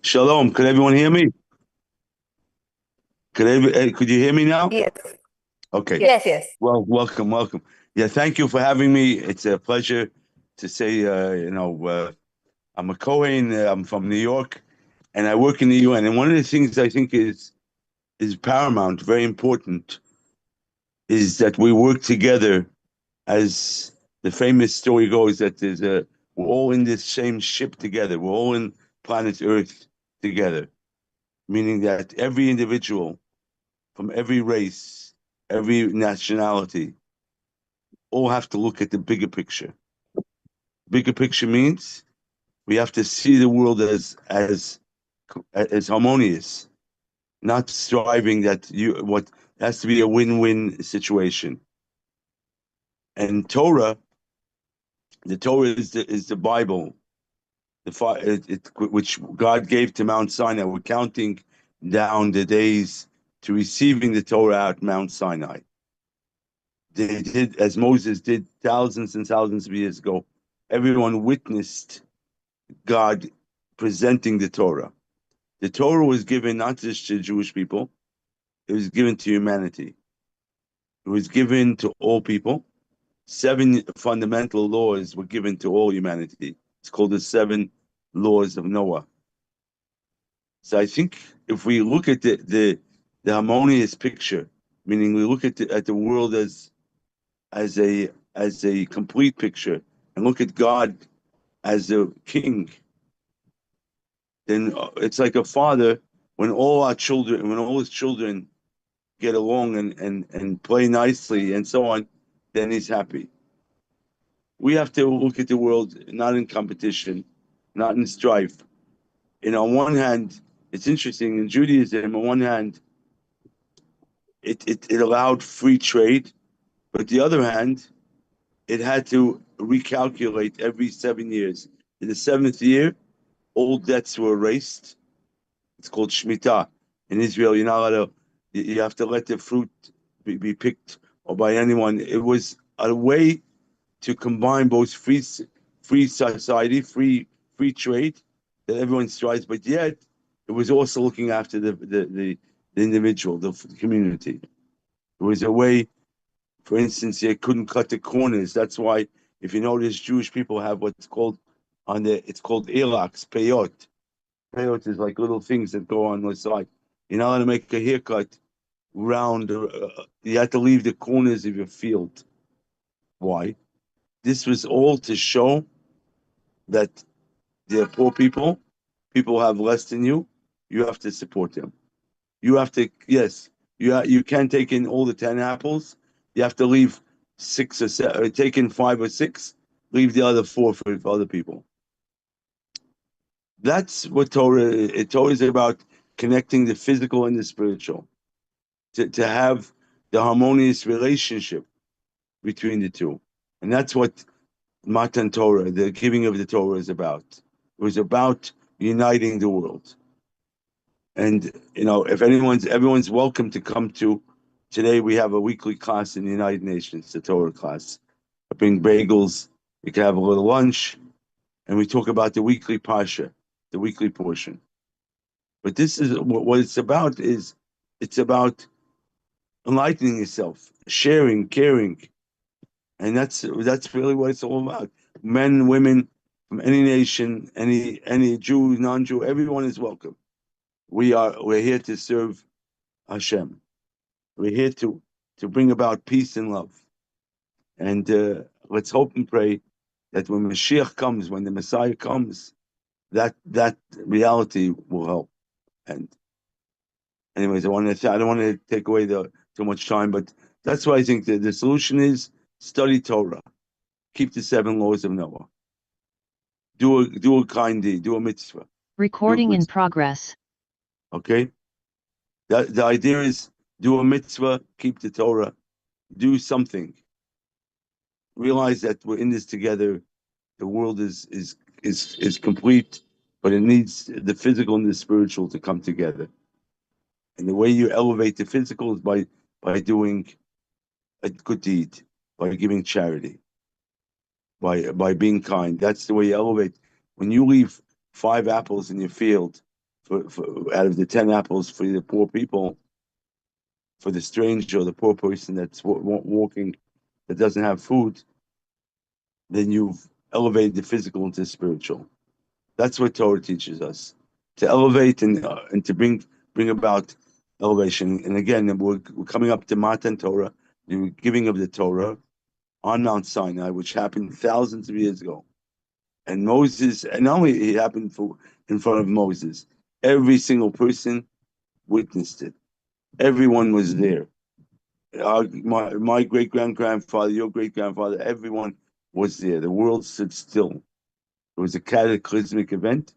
Shalom. Could everyone hear me? Could you hear me now? Yes. Okay. Yes. Well, welcome. Yeah, thank you for having me. It's a pleasure to say, I'm a Kohen. I'm from New York, and I work in the UN. And one of the things I think is paramount, very important, is that we work together. As the famous story goes, that we're all in this same ship together. We're all in planet Earth together, meaning that every individual from every race, every nationality, all have to look at the bigger picture. Bigger picture means we have to see the world as harmonious, not striving that what has to be a win-win situation. And the Torah is the Bible, which God gave to Mount Sinai. We're counting down the days to receiving the Torah at Mount Sinai. They did, as Moses did thousands and thousands of years ago. Everyone witnessed God presenting the Torah. The Torah was given not just to Jewish people, it was given to humanity. It was given to all people. 7 fundamental laws were given to all humanity. It's called the 7 laws of Noah. So I think if we look at the harmonious picture, meaning we look at the world as a complete picture, and look at God as a king, then it's like a father when all his children get along and play nicely and so on, then he's happy. We have to look at the world not in competition, not in strife. And on one hand, it's interesting in Judaism, on one hand, it allowed free trade, but the other hand, it had to recalculate every 7 years. In the 7th year, all debts were erased. It's called Shemitah. In Israel, you're not allowed to, you have to let the fruit be picked or by anyone. It was a way to combine both free society, free trade that everyone strives, but yet it was also looking after the individual, the community. It was a way, for instance, you couldn't cut the corners. That's why, if you notice, Jewish people have what's called it's called elaks, peyot. Peyot is like little things that go on the side. You're not allowed to make a haircut round. You have to leave the corners of your field. Why? This was all to show that they're poor people have less than you. You have to support them. You have to, yes, you can't take in all the 10 apples. You have to leave 6 or 7, or take in 5 or 6, leave the other 4 for other people. That's what Torah is about, connecting the physical and the spiritual, to have the harmonious relationship between the two. And that's what Matan Torah, the giving of the Torah, is about. It was about uniting the world. And if everyone's welcome to come to. Today we have a weekly class in the United Nations, the Torah class. I bring bagels. You can have a little lunch, and we talk about the weekly parsha, the weekly portion. But this is what it's about. It's about enlightening yourself, sharing, caring, and that's really what it's all about. Men, women, from any nation, any Jew, non-Jew, everyone is welcome. We're here to serve Hashem. We're here to bring about peace and love. And let's hope and pray that when Mashiach comes, when the Messiah comes, that reality will help. And anyways, I don't want to take away too much time, but that's why I think the solution is study Torah, keep the 7 laws of Noah, do a kind deed, do a mitzvah. Recording in progress. Okay, the idea is do a mitzvah, keep the Torah, do something. Realize that we're in this together. The world is complete, but it needs the physical and the spiritual to come together. And the way you elevate the physical is by doing a good deed, by giving charity, by being kind. That's the way you elevate. When you leave 5 apples in your field for out of the 10 apples for the poor people, for the stranger or the poor person that's walking, that doesn't have food, then you've elevated the physical into the spiritual. That's what Torah teaches us, to elevate and to bring about elevation. And again, we're coming up to Matan Torah, the giving of the Torah on Mount Sinai, which happened thousands of years ago. And Moses, and not only it happened in front of Moses, every single person witnessed it. Everyone was there. My great-grandfather, your great-grandfather, everyone was there. The world stood still. It was a cataclysmic event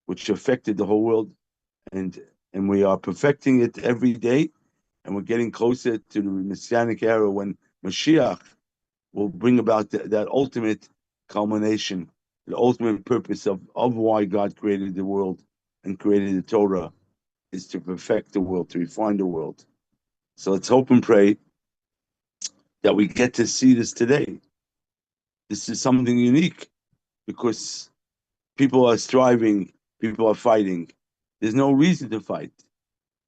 which affected the whole world, and we are perfecting it every day, and we're getting closer to the Messianic era when Mashiach will bring about that ultimate culmination, the ultimate purpose of why God created the world and created the Torah, is to perfect the world, to refine the world. So let's hope and pray that we get to see this today. This is something unique because people are striving, people are fighting. There's no reason to fight.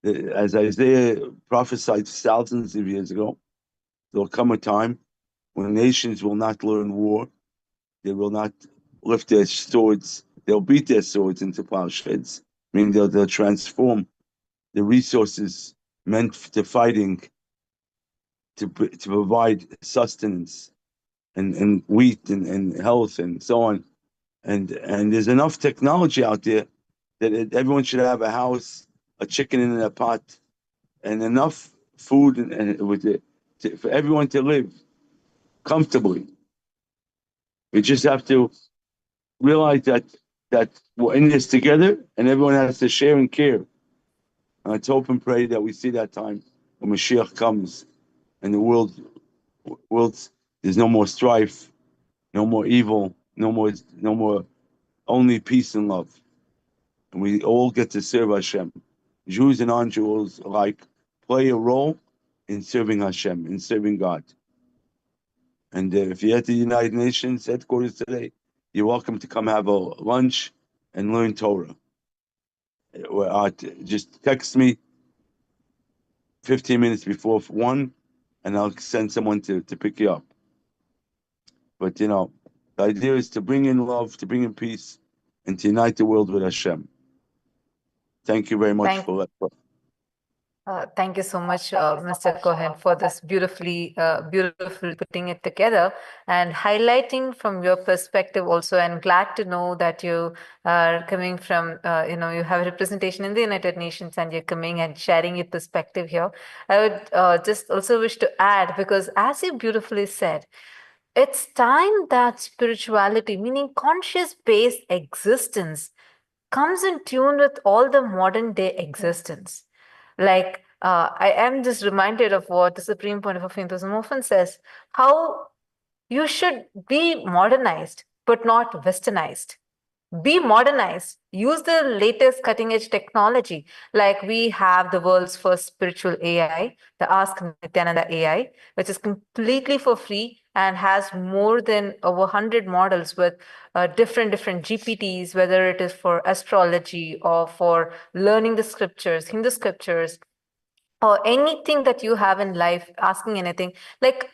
As Isaiah prophesied thousands of years ago, there'll come a time when nations will not learn war. They will not lift their swords. They'll beat their swords into plowshares, meaning they'll transform the resources meant to fighting to provide sustenance and wheat and health and so on. And there's enough technology out there that everyone should have a house, a chicken in a pot, and enough food and with it for everyone to live comfortably. We just have to realize that we're in this together, and everyone has to share and care. And let's hope and pray that we see that time when Mashiach comes, and the world there's no more strife, no more evil, no more, only peace and love, and we all get to serve Hashem. Jews and non-Jews alike play a role in serving Hashem, in serving God. And if you're at the United Nations headquarters today, you're welcome to come have a lunch and learn Torah. Just text me 15 minutes before 1, and I'll send someone to pick you up. But the idea is to bring in love, to bring in peace, and to unite the world with Hashem. Thank you very much for that. Thank you so much, Mr. Cohen, for this beautiful putting it together and highlighting from your perspective also. And glad to know that you are coming from, you have a representation in the United Nations and you're coming and sharing your perspective here. I would just also wish to add, because as you beautifully said, it's time that spirituality, meaning conscious-based existence, comes in tune with all the modern day existence. Like, I am just reminded of what the Supreme Pontiff of Hinduism often says, how you should be modernized, but not westernized. Be modernized, use the latest cutting edge technology. Like we have the world's first spiritual AI, the Ask Nithyananda AI, which is completely for free and has more than over 100 models with different GPTs, whether it is for astrology or for learning the scriptures, Hindu scriptures, or anything that you have in life, asking anything. Like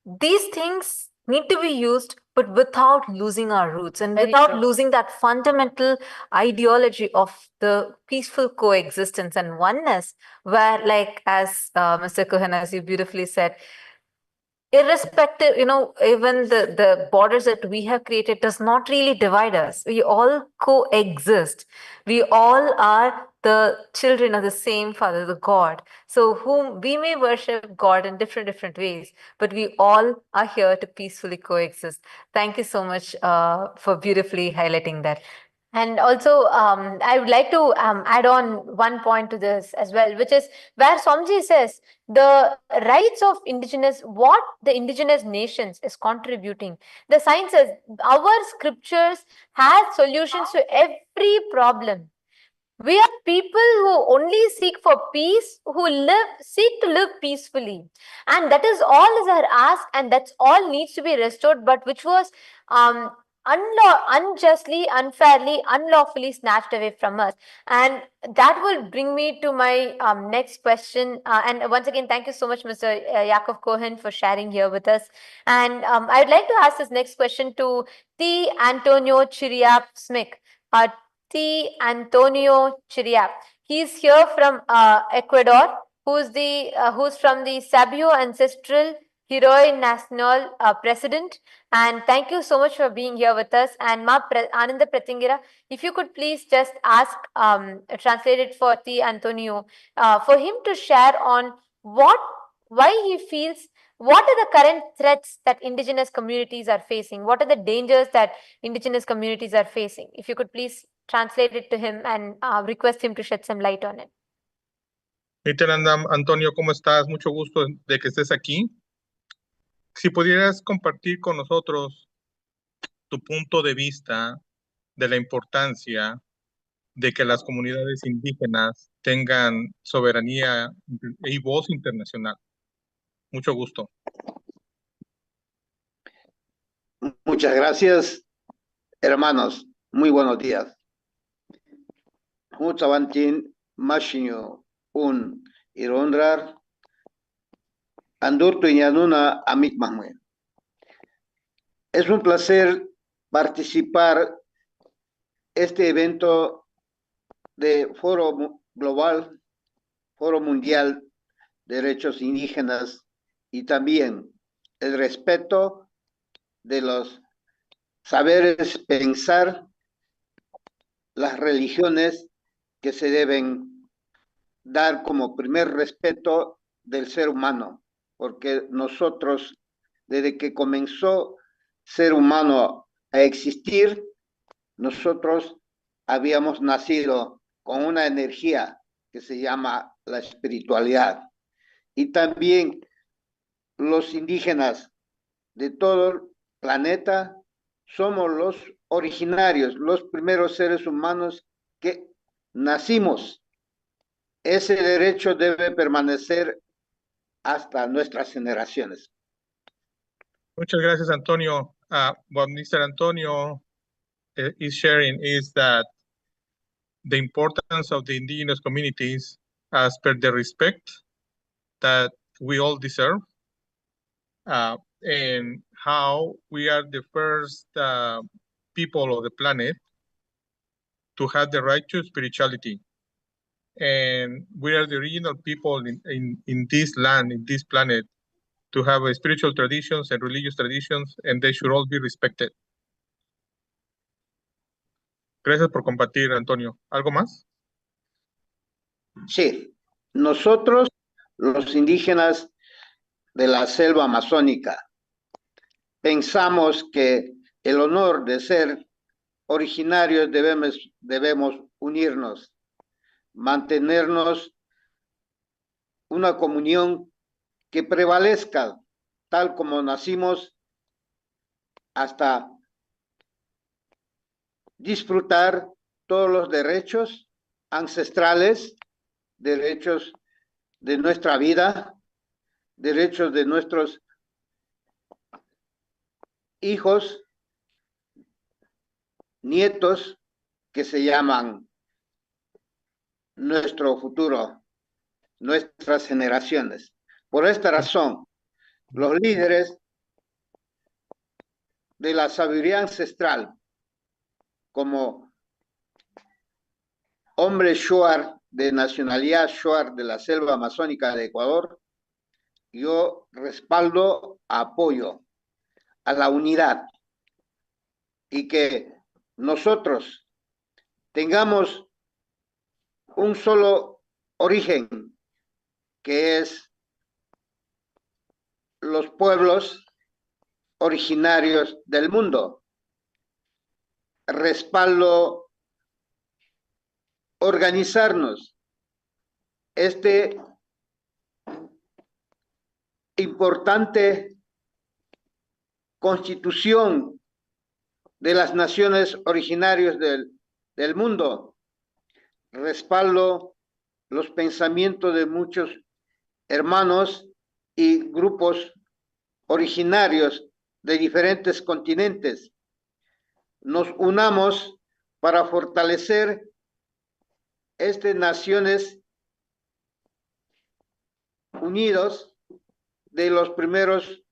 these things need to be used, but without losing our roots and without losing that fundamental ideology of the peaceful coexistence and oneness, where, like, as Mr. Cohen, as you beautifully said, irrespective, even the borders that we have created does not really divide us. We all coexist. We all are the children of the same Father, the God. So whom we may worship God in different ways, but we all are here to peacefully coexist. Thank you so much for beautifully highlighting that. And also, I would like to add on one point to this as well, which is where Swamiji says the rights of what the indigenous nations is contributing. The science says our scriptures have solutions to every problem. We are people who only seek for peace, who seek to live peacefully. And that is all is our ask, and that's all needs to be restored, but which was unjustly, unfairly, unlawfully snatched away from us. And that will bring me to my next question. And once again, thank you so much, Mr. Yaakov Cohen, for sharing here with us. And I'd like to ask this next question to T. Antonio Chiriap Smith. T. Antonio Chiriap. He's here from Ecuador, who's from the Sabio Ancestral Heroi Nacional President. And thank you so much for being here with us. And Ma Ananda Pratingira, if you could please just ask, translate it for T. Antonio, for him to share on why he feels, what are the current threats that indigenous communities are facing? What are the dangers that indigenous communities are facing? If you could please translate it to him and request him to shed some light on it. Nithyananda, Antonio, ¿cómo estás? Mucho gusto de que estés aquí. Si pudieras compartir con nosotros tu punto de vista de la importancia de que las comunidades indígenas tengan soberanía y voz internacional. Mucho gusto. Muchas gracias, hermanos. Muy buenos días. Mutavantin Mashinyo un Irondrar Andurto Yanuna Amit Mahmue. Es un placer participar este evento de Foro Global, Foro Mundial de Derechos Indígenas y también el respeto de los saberes pensar, las religiones que se deben dar como primer respeto del ser humano, porque nosotros, desde que comenzó ser humano a existir, nosotros habíamos nacido con una energía que se llama la espiritualidad. Y también los indígenas de todo el planeta somos los originarios, los primeros seres humanos que nacimos. Ese derecho debe permanecer hasta nuestras generaciones. Muchas gracias, Antonio. What Mr. Antonio is sharing is that the importance of the indigenous communities as per the respect that we all deserve, and how we are the first people of the planet to have the right to spirituality. And we are the original people in this land, in this planet, to have spiritual traditions and religious traditions, and they should all be respected. Gracias por compartir, Antonio. ¿Algo más? Sí, nosotros, los indígenas de la selva amazónica, pensamos que el honor de ser originarios debemos unirnos, mantenernos una comunión que prevalezca tal como nacimos, hasta disfrutar todos los derechos ancestrales, derechos de nuestra vida, derechos de nuestros hijos, nietos, que se llaman nuestro futuro, nuestras generaciones. Por esta razón, los líderes de la sabiduría ancestral, como hombre shuar de nacionalidad shuar de la selva amazónica de Ecuador, yo respaldo, apoyo a la unidad y que nosotros tengamos un solo origen, que es los pueblos originarios del mundo. Respaldo organizarnos. Este importante constitución de las naciones originarias del mundo. Respaldo los pensamientos de muchos hermanos y grupos originarios de diferentes continentes. Nos unamos para fortalecer estas naciones unidos de los primeros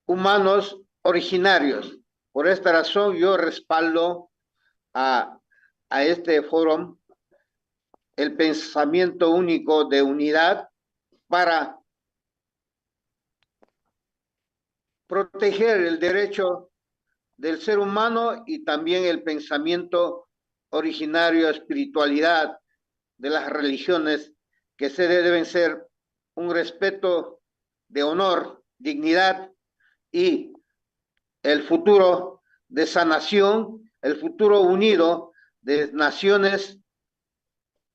humanos originarios. Por esta razón yo respaldo a este foro el pensamiento único de unidad para proteger el derecho del ser humano y también el pensamiento originario, espiritualidad de las religiones, que deben ser un respeto de honor, dignidad y el futuro de sanación, el futuro unido de naciones,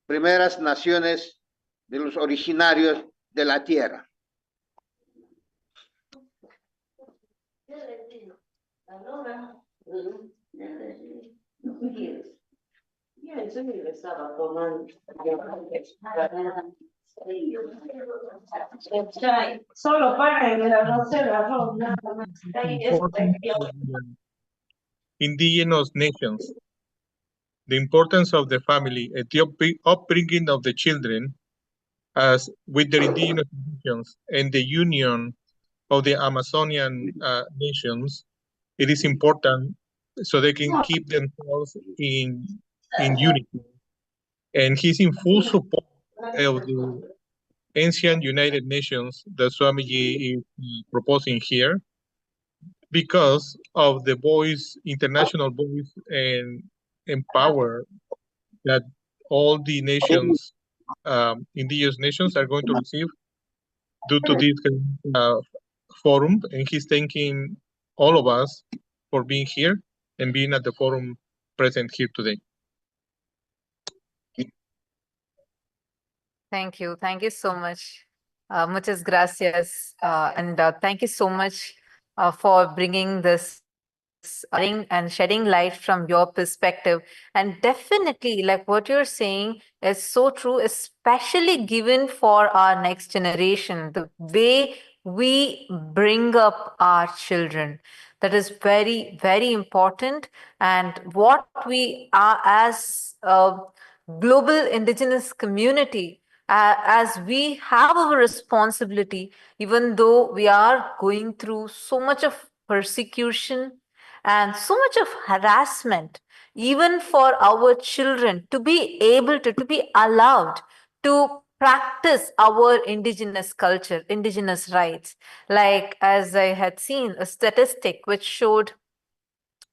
primeras naciones de los originarios de la tierra. Solo para reconocer Indigenous nations, the importance of the family, the upbringing of the children as with their indigenous nations and the union of the Amazonian nations, it is important so they can keep themselves in unity. And he's in full support of the ancient United Nations that Swamiji is proposing here. because of the voice, international voice and power that all the nations, indigenous nations, are going to receive due to this forum. And he's thanking all of us for being here and being at the forum present here today. Thank you. Thank you so much. Muchas gracias. And thank you so much for bringing this and shedding light from your perspective. And definitely, like what you're saying is so true, especially given for our next generation, the way we bring up our children. That is very, very important. And what we are as a global indigenous community, as we have our responsibility, even though we are going through so much of persecution and so much of harassment, even for our children to be able to be allowed to practice our indigenous culture, indigenous rights. Like, as I had seen a statistic which showed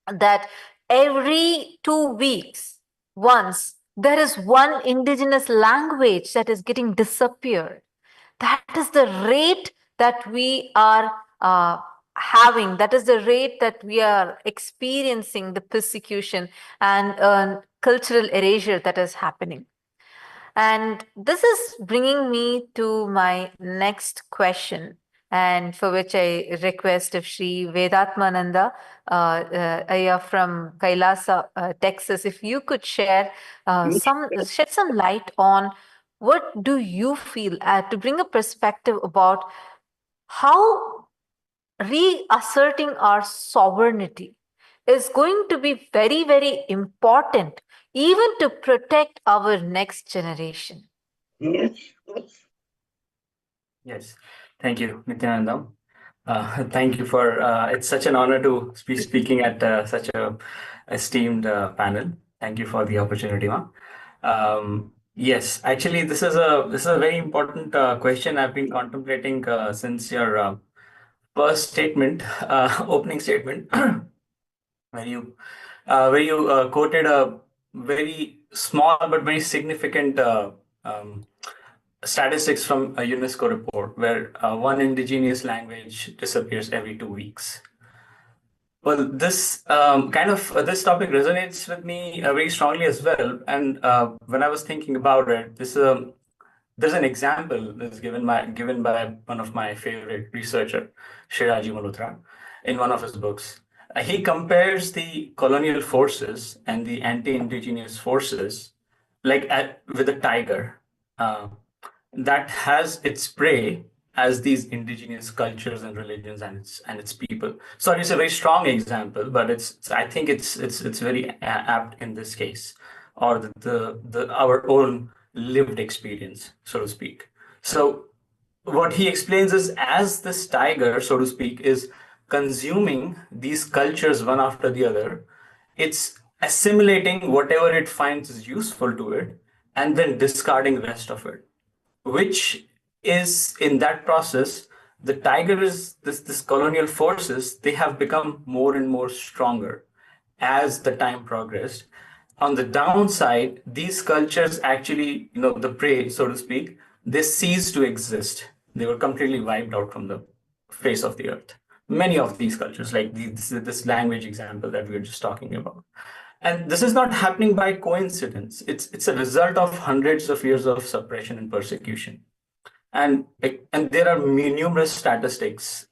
that every 2 weeks, once, there is one indigenous language that is getting disappeared. That is the rate that we are having. That is the rate that we are experiencing, the persecution and cultural erasure that is happening. And this is bringing me to my next question, and for which I request if Sri Vedatmananda Ayya from Kailasa, Texas, if you could shed some light on what do you feel, to bring a perspective about how reasserting our sovereignty is going to be very, very important, even to protect our next generation. Yes, thank you, Nithyananda. Thank you for, it's such an honor to be speaking at such a esteemed panel. Thank you for the opportunity, Ma. Yes, actually, this is a very important question I've been contemplating since your first statement, opening statement, where you quoted a very small but very significant statistics from a UNESCO report, where one indigenous language disappears every 2 weeks. Well, this this topic resonates with me very strongly as well. And when I was thinking about it, there's an example that's given by one of my favorite researcher, Shiraji Malhotra, in one of his books. He compares the colonial forces and the anti-indigenous forces with a tiger that has its prey as these indigenous cultures and religions and its people. Sorry, it's a very strong example, but I think it's very apt in this case, or our own lived experience, so to speak. So what he explains is, as this tiger, so to speak, is consuming these cultures one after the other, it's assimilating whatever it finds is useful to it and then discarding the rest of it, which is, in that process, the tiger is this colonial forces, they have become more and more stronger as the time progressed. On the downside, these cultures actually, the prey, so to speak, they ceased to exist. They were completely wiped out from the face of the earth. Many of these cultures, like this language example that we were just talking about. And this is not happening by coincidence. It's a result of hundreds of years of suppression and persecution. And there are numerous statistics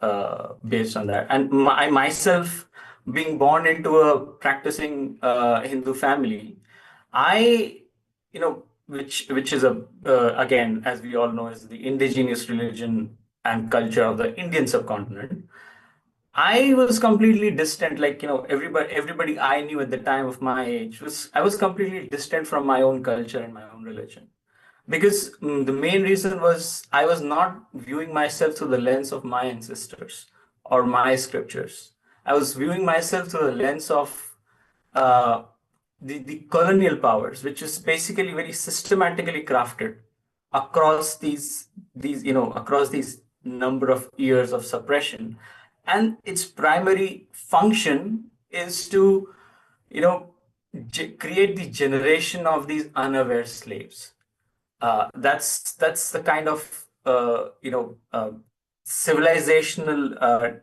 based on that. And I myself, being born into a practicing Hindu family, which is again, as we all know, is the indigenous religion and culture of the Indian subcontinent. I was completely distant, everybody I knew at the time of my age I was completely distant from my own culture and my own religion. Because the main reason was I was not viewing myself through the lens of my ancestors or my scriptures. I was viewing myself through the lens of the colonial powers, which is basically very systematically crafted across these number of years of suppression and its primary function is to, create the generation of these unaware slaves. That's the kind of civilizational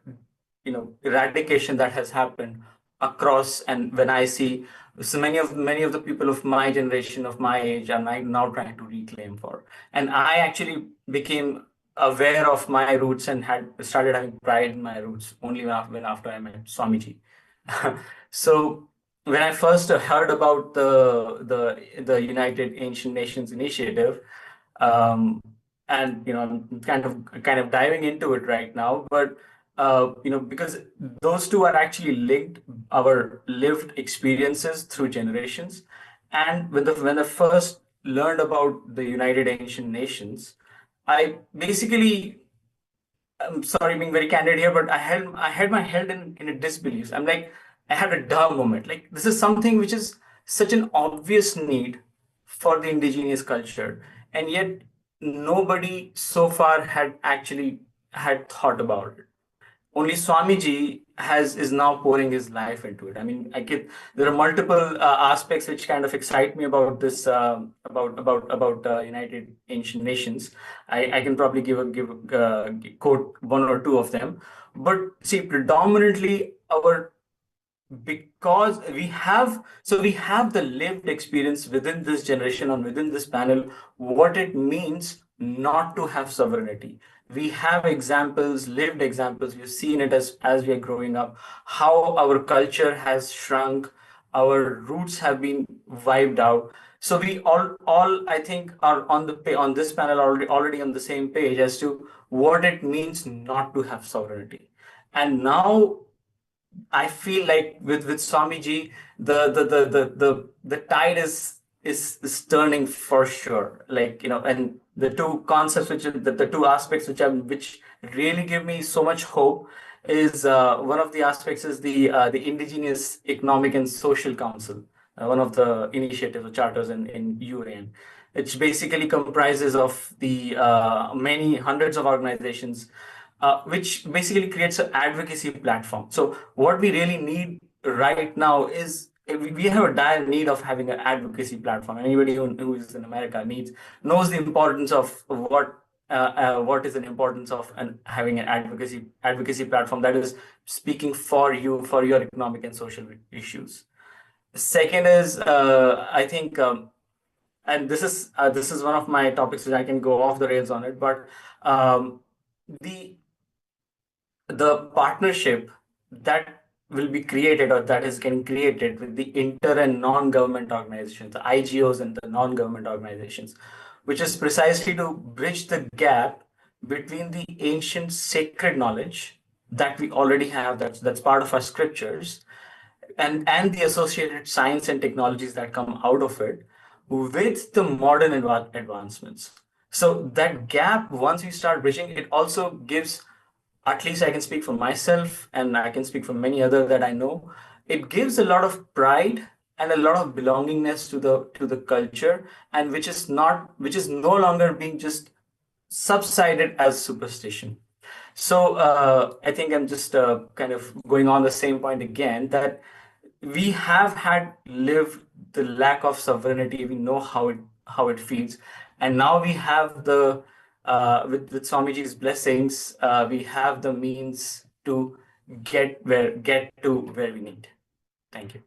eradication that has happened across. And when I see so many of the people of my generation, of my age, are now trying to reclaim for, and I actually became aware of my roots and had started having pride in my roots only after I met Swamiji. So when I first heard about the United Ancient Nations Initiative, and I'm kind of diving into it right now, but because those two are actually linked, our lived experiences through generations. And when I first learned about the United Ancient Nations, I basically, I'm sorry, being very candid here, but I had my head in a disbelief. I'm like, I had a duh moment. Like, this is something which is such an obvious need for the indigenous culture, and yet nobody so far had thought about it. Only Swamiji is now pouring his life into it. I mean, there are multiple aspects which kind of excite me about this, about United Ancient Nations. I can probably quote one or two of them, but see, predominantly because we have the lived experience within this generation and within this panel, what it means not to have sovereignty. We have examples, lived examples. We've seen it as we are growing up, how our culture has shrunk, our roots have been wiped out. So we all I think are on this panel already on the same page as to what it means not to have sovereignty. And now I feel like with Swamiji, the tide is turning for sure. Like, and the two concepts the two aspects which really give me so much hope is one of the aspects is the Indigenous Economic and Social Council, one of the initiatives or charters in UAN. It basically comprises of the many hundreds of organizations, which basically creates an advocacy platform. So what we really need right now is we have a dire need of having an advocacy platform. Anybody who is in America knows the importance of what is the importance of having an advocacy platform that is speaking for you, for your economic and social issues. The second is I think, and this is one of my topics which I can go off the rails on it, but the partnership that will be created or that is getting created with the inter and non-government organizations, the IGOs and the non-government organizations, which is precisely to bridge the gap between the ancient sacred knowledge that we already have, that's part of our scriptures, and the associated science and technologies that come out of it with the modern advancements. So that gap, once we start bridging, it also gives, at least I can speak for myself and I can speak for many others that I know, it gives a lot of pride and a lot of belongingness to the culture, and which is no longer being just subsided as superstition. So I think I'm just kind of going on the same point again, that we have lived the lack of sovereignty. We know how it feels, and now we have the with Swamiji's blessings, we have the means to get to where we need. Thank you.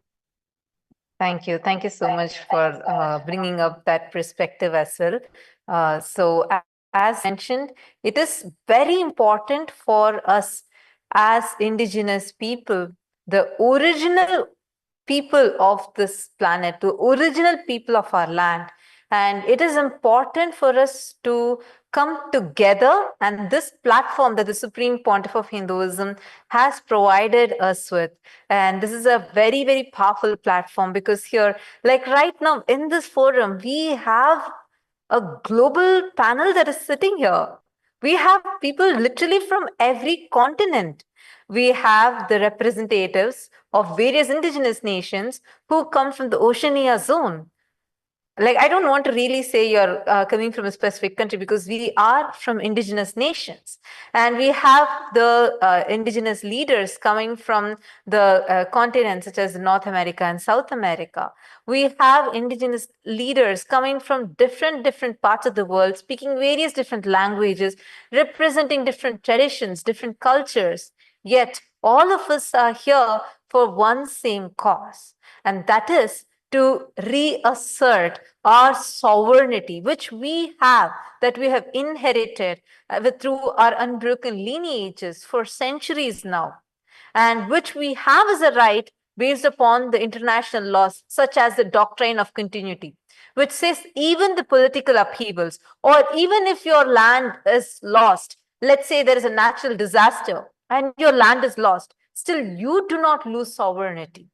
Thank you. Thank you so much for bringing up that perspective as well. So as mentioned, it is very important for us as indigenous people, the original people of this planet, the original people of our land. And it is important for us to come together, and this platform that the Supreme Pontiff of Hinduism has provided us with. And this is a very, very powerful platform, because here, like right now in this forum, we have a global panel that is sitting here. We have people literally from every continent. We have the representatives of various indigenous nations who come from the Oceania zone. like, I don't want to really say you're coming from a specific country, because we are from indigenous nations, and we have the indigenous leaders coming from the continents such as North America and South America. We have indigenous leaders coming from different parts of the world, speaking various different languages, representing different traditions, different cultures. Yet all of us are here for one same cause, and that is to reassert our sovereignty, which we have, that we have inherited through our unbroken lineages for centuries now, and which we have as a right based upon the international laws, such as the doctrine of continuity, which says even the political upheavals, or even if your land is lost, let's say there is a natural disaster and your land is lost, still you do not lose sovereignty.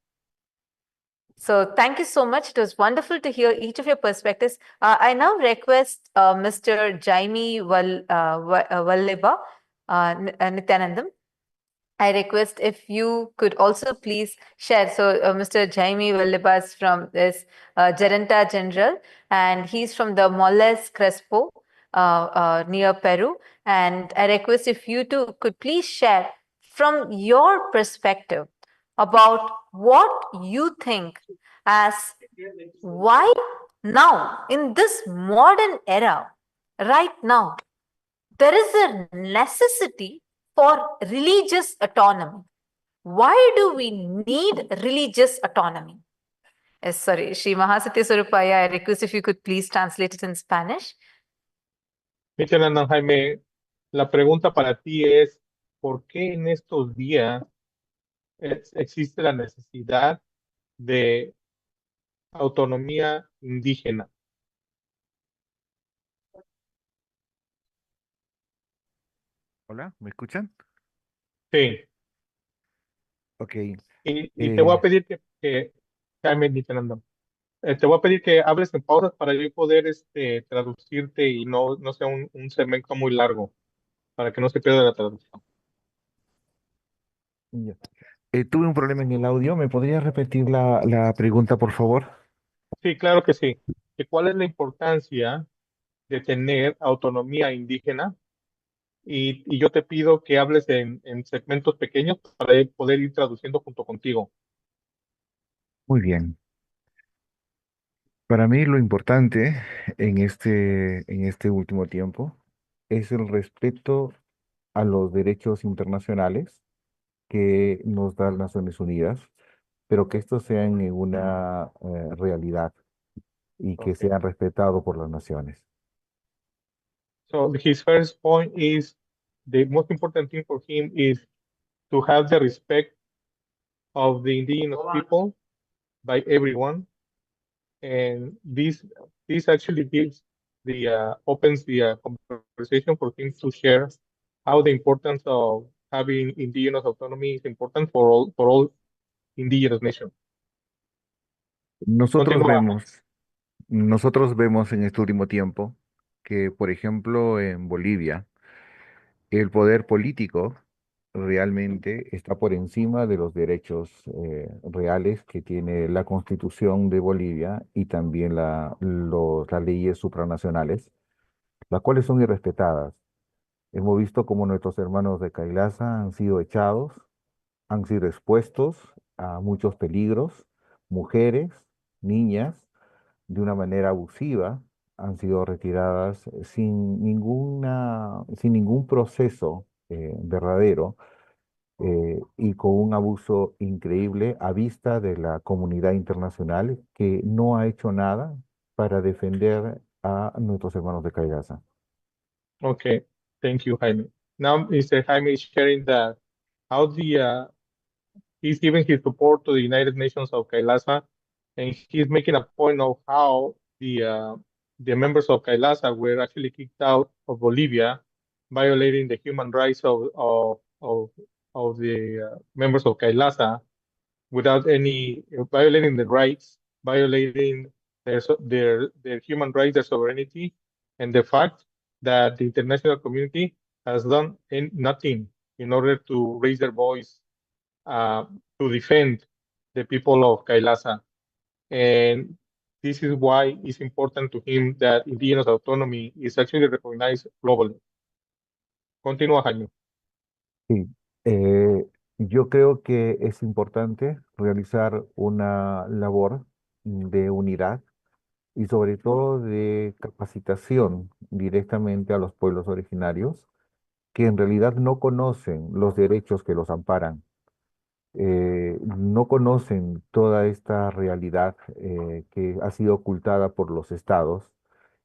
So thank you so much. It was wonderful to hear each of your perspectives. I now request Mr. Jaime Valleba Nithyanandam. I request if you could also please share. So Mr. Jaime Valleba is from this Gerenta General, and he's from the Moles Crespo near Peru. And I request if you two could please share from your perspective about what you think as why now in this modern era, right now, there is a necessity for religious autonomy. Why do we need religious autonomy? Sorry, Sri Mahasatya Swarupaya, I request if you could please translate it in Spanish. Nithyananda, Jaime, la pregunta para ti es, ¿por qué en estos días existe la necesidad de autonomía indígena? Hola, ¿me escuchan? Sí. Ok. Y te voy a pedir que Jaime, Nithyananda, te voy a pedir que hables en pausas para yo poder traducirte y no sea un segmento muy largo, para que no se pierda la traducción. Ya. Tuve un problema en el audio. ¿Me podrías repetir la pregunta, por favor? Sí, claro que sí. ¿Cuál es la importancia de tener autonomía indígena? Y yo te pido que hables en segmentos pequeños para poder ir traduciendo junto contigo. Muy bien. Para mí lo importante en este último tiempo es el respeto a los derechos internacionales que nos dan las Naciones Unidas, pero que estos sean en una realidad y que sean respetados por las naciones. So his first point is the most important thing for him is to have the respect of the indigenous people by everyone, and this actually gives the opens the conversation for him to share how the importance of having indigenous autonomy is important for all indigenous nations. Nosotros Continúa. vemos en este último tiempo que, por ejemplo, en Bolivia, el poder político realmente está por encima de los derechos reales que tiene la Constitución de Bolivia y también las leyes supranacionales, las cuales son irrespetadas. Hemos visto cómo nuestros hermanos de Kailasa han sido echados, han sido expuestos a muchos peligros, mujeres, niñas, de una manera abusiva, han sido retiradas sin ningún proceso verdadero y con un abuso increíble a vista de la comunidad internacional que no ha hecho nada para defender a nuestros hermanos de Kailasa. Okay, thank you, Jaime. Now, Mr. Jaime is sharing that how he's giving his support to the United Nations of Kailasa, and he's making a point of how the members of Kailasa were actually kicked out of Bolivia, violating the human rights of the members of Kailasa, without any violating the rights, violating their human rights, their sovereignty, and the fact that the international community has done nothing in order to raise their voice to defend the people of Kailasa. And This is why it's important to him that indigenous autonomy is actually recognized globally. Continúa, Jaime. Sí, yo creo que es importante realizar una labor de unidad y sobre todo de capacitación directamente a los pueblos originarios que en realidad no conocen los derechos que los amparan, no conocen toda esta realidad que ha sido ocultada por los estados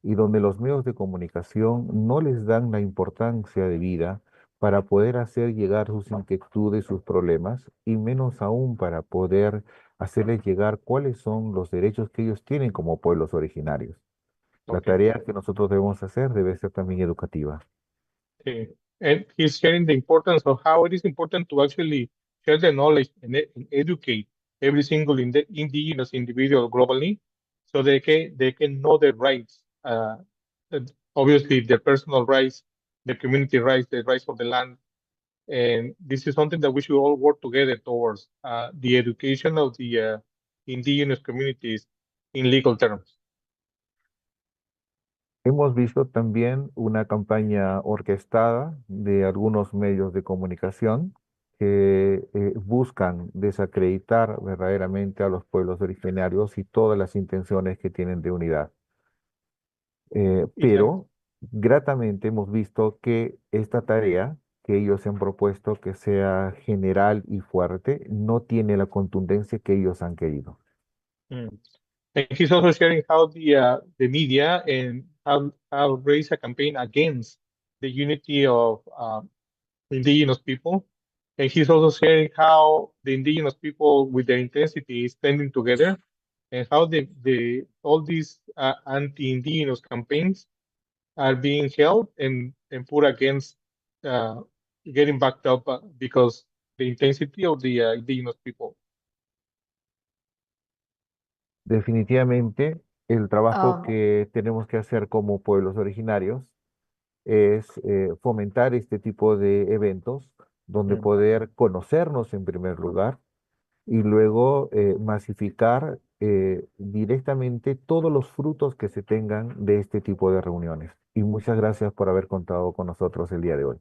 y donde los medios de comunicación no les dan la importancia de vida para poder hacer llegar sus inquietudes, sus problemas, y menos aún para poder hacerles llegar cuáles son los derechos que ellos tienen como pueblos originarios. La Okay. tarea que nosotros debemos hacer debe ser también educativa. Okay. And he's sharing the importance of how it is important to actually share the knowledge and educate every single indigenous individual globally, so they can know their rights. Obviously, their personal rights, their community rights, the rights of the land, and this is something that we should all work together towards the education of the indigenous communities in legal terms. Hemos visto también una campaña orquestada de algunos medios de comunicación que buscan desacreditar verdaderamente a los pueblos originarios y todas las intenciones que tienen de unidad. Pero gratamente hemos visto que esta tarea que ellos se han propuesto que sea general y fuerte no tiene la contundencia que ellos han querido. And he's also sharing how the media and how raise a campaign against the unity of indigenous people. And he's also sharing how the indigenous people with their intensity is standing together, and how all these anti-indigenous campaigns are being held and put against getting backed up because the intensity of the indigenous people. Definitivamente, el trabajo que tenemos que hacer como pueblos originarios es fomentar este tipo de eventos donde poder conocernos en primer lugar y luego masificar directamente todos los frutos que se tengan de este tipo de reuniones. Y muchas gracias por haber contado con nosotros el día de hoy.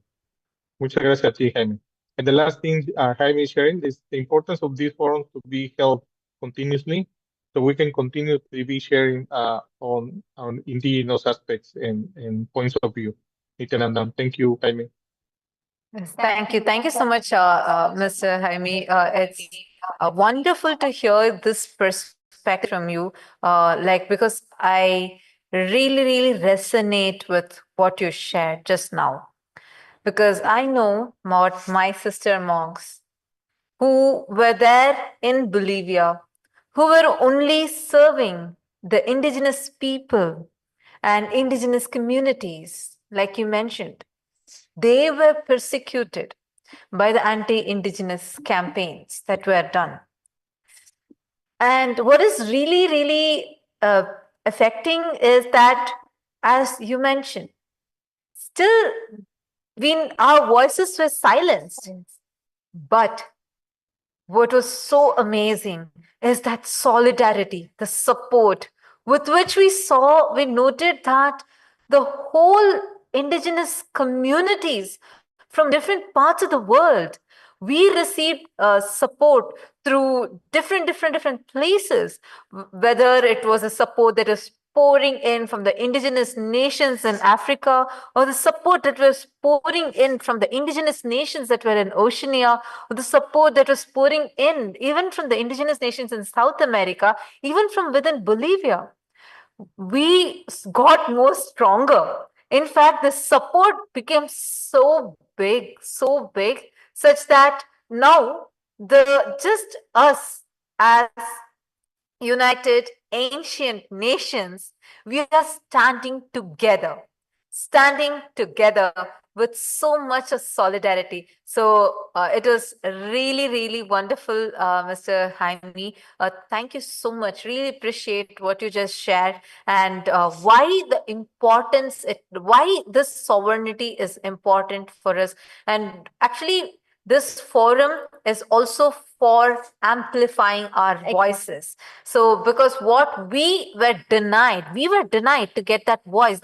Muchas gracias a ti, Jaime. And the last thing Jaime is sharing is the importance of these forums to be held continuously, so we can continue to be sharing on indigenous aspects and points of view. Nithyananda, thank you, Jaime. Yes, thank you. Thank you so much, Mr. Jaime. It's wonderful to hear this perspective from you, because I really resonate with what you shared just now. Because I know what my sister monks who were there in Bolivia, who were only serving the indigenous people and indigenous communities, like you mentioned. They were persecuted by the anti-indigenous campaigns that were done. And what is really affecting is that, as you mentioned, still our voices were silenced. But what was so amazing is that solidarity, the support with which we noted that the whole indigenous communities from different parts of the world, we received support through different places, whether it was a support that was pouring in from the indigenous nations in Africa, or the support that was pouring in from the indigenous nations that were in Oceania, or the support that was pouring in even from the indigenous nations in South America, even from within Bolivia. We got more stronger. In fact, the support became so big, such that now just us as united ancient nations, we are standing together with so much of solidarity. So it was really wonderful, Mr. Jaime. Thank you so much. Really appreciate what you just shared, and why this sovereignty is important for us. And actually, this forum is also for amplifying our voices. So because what we were denied to get that voice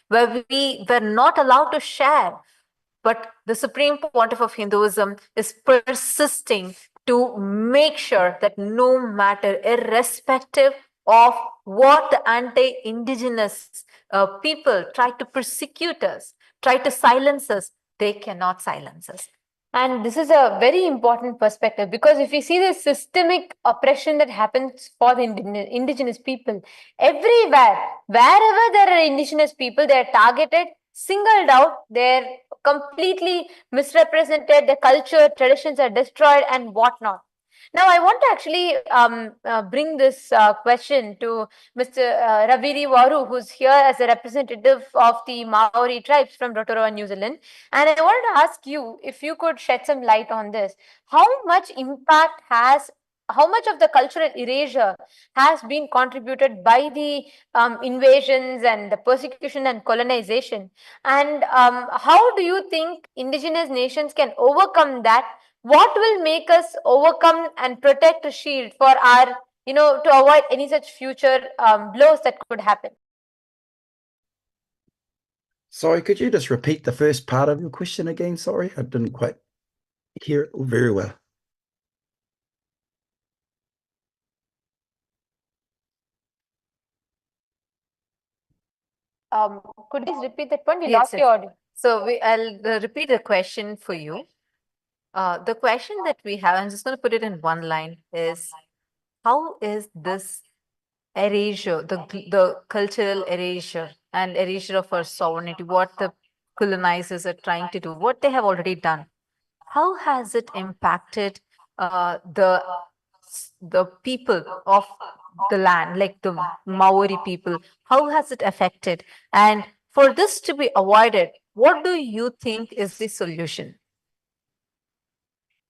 where we were not allowed to share. But the Supreme Pontiff of Hinduism is persisting to make sure that no matter, irrespective of what the anti-indigenous people try to persecute us, try to silence us, they cannot silence us. And this is a very important perspective, because if you see the systemic oppression that happens for the indigenous people, everywhere, wherever there are indigenous people, they are targeted, singled out, they're completely misrepresented, their culture, traditions are destroyed and whatnot. Now, I want to actually bring this question to Mr. Raviri Waru, who's here as a representative of the Maori tribes from Rotorua, New Zealand. And I wanted to ask you if you could shed some light on this. How much of the cultural erasure has been contributed by the invasions and the persecution and colonization? And how do you think indigenous nations can overcome that? What will make us overcome and protect a shield for our, to avoid any such future blows that could happen? Sorry, could you just repeat the first part of your question again? Sorry, I didn't quite hear it very well. Could you please repeat that point? We Yes, lost your audio. So I'll repeat the question for you. The question that we have, I'm just going to put it in one line, is how is this erasure, the cultural erasure and erasure of our sovereignty, what the colonizers are trying to do, what they have already done, how has it impacted the people of the land, like the Maori people? How has it affected? And for this to be avoided, what do you think is the solution?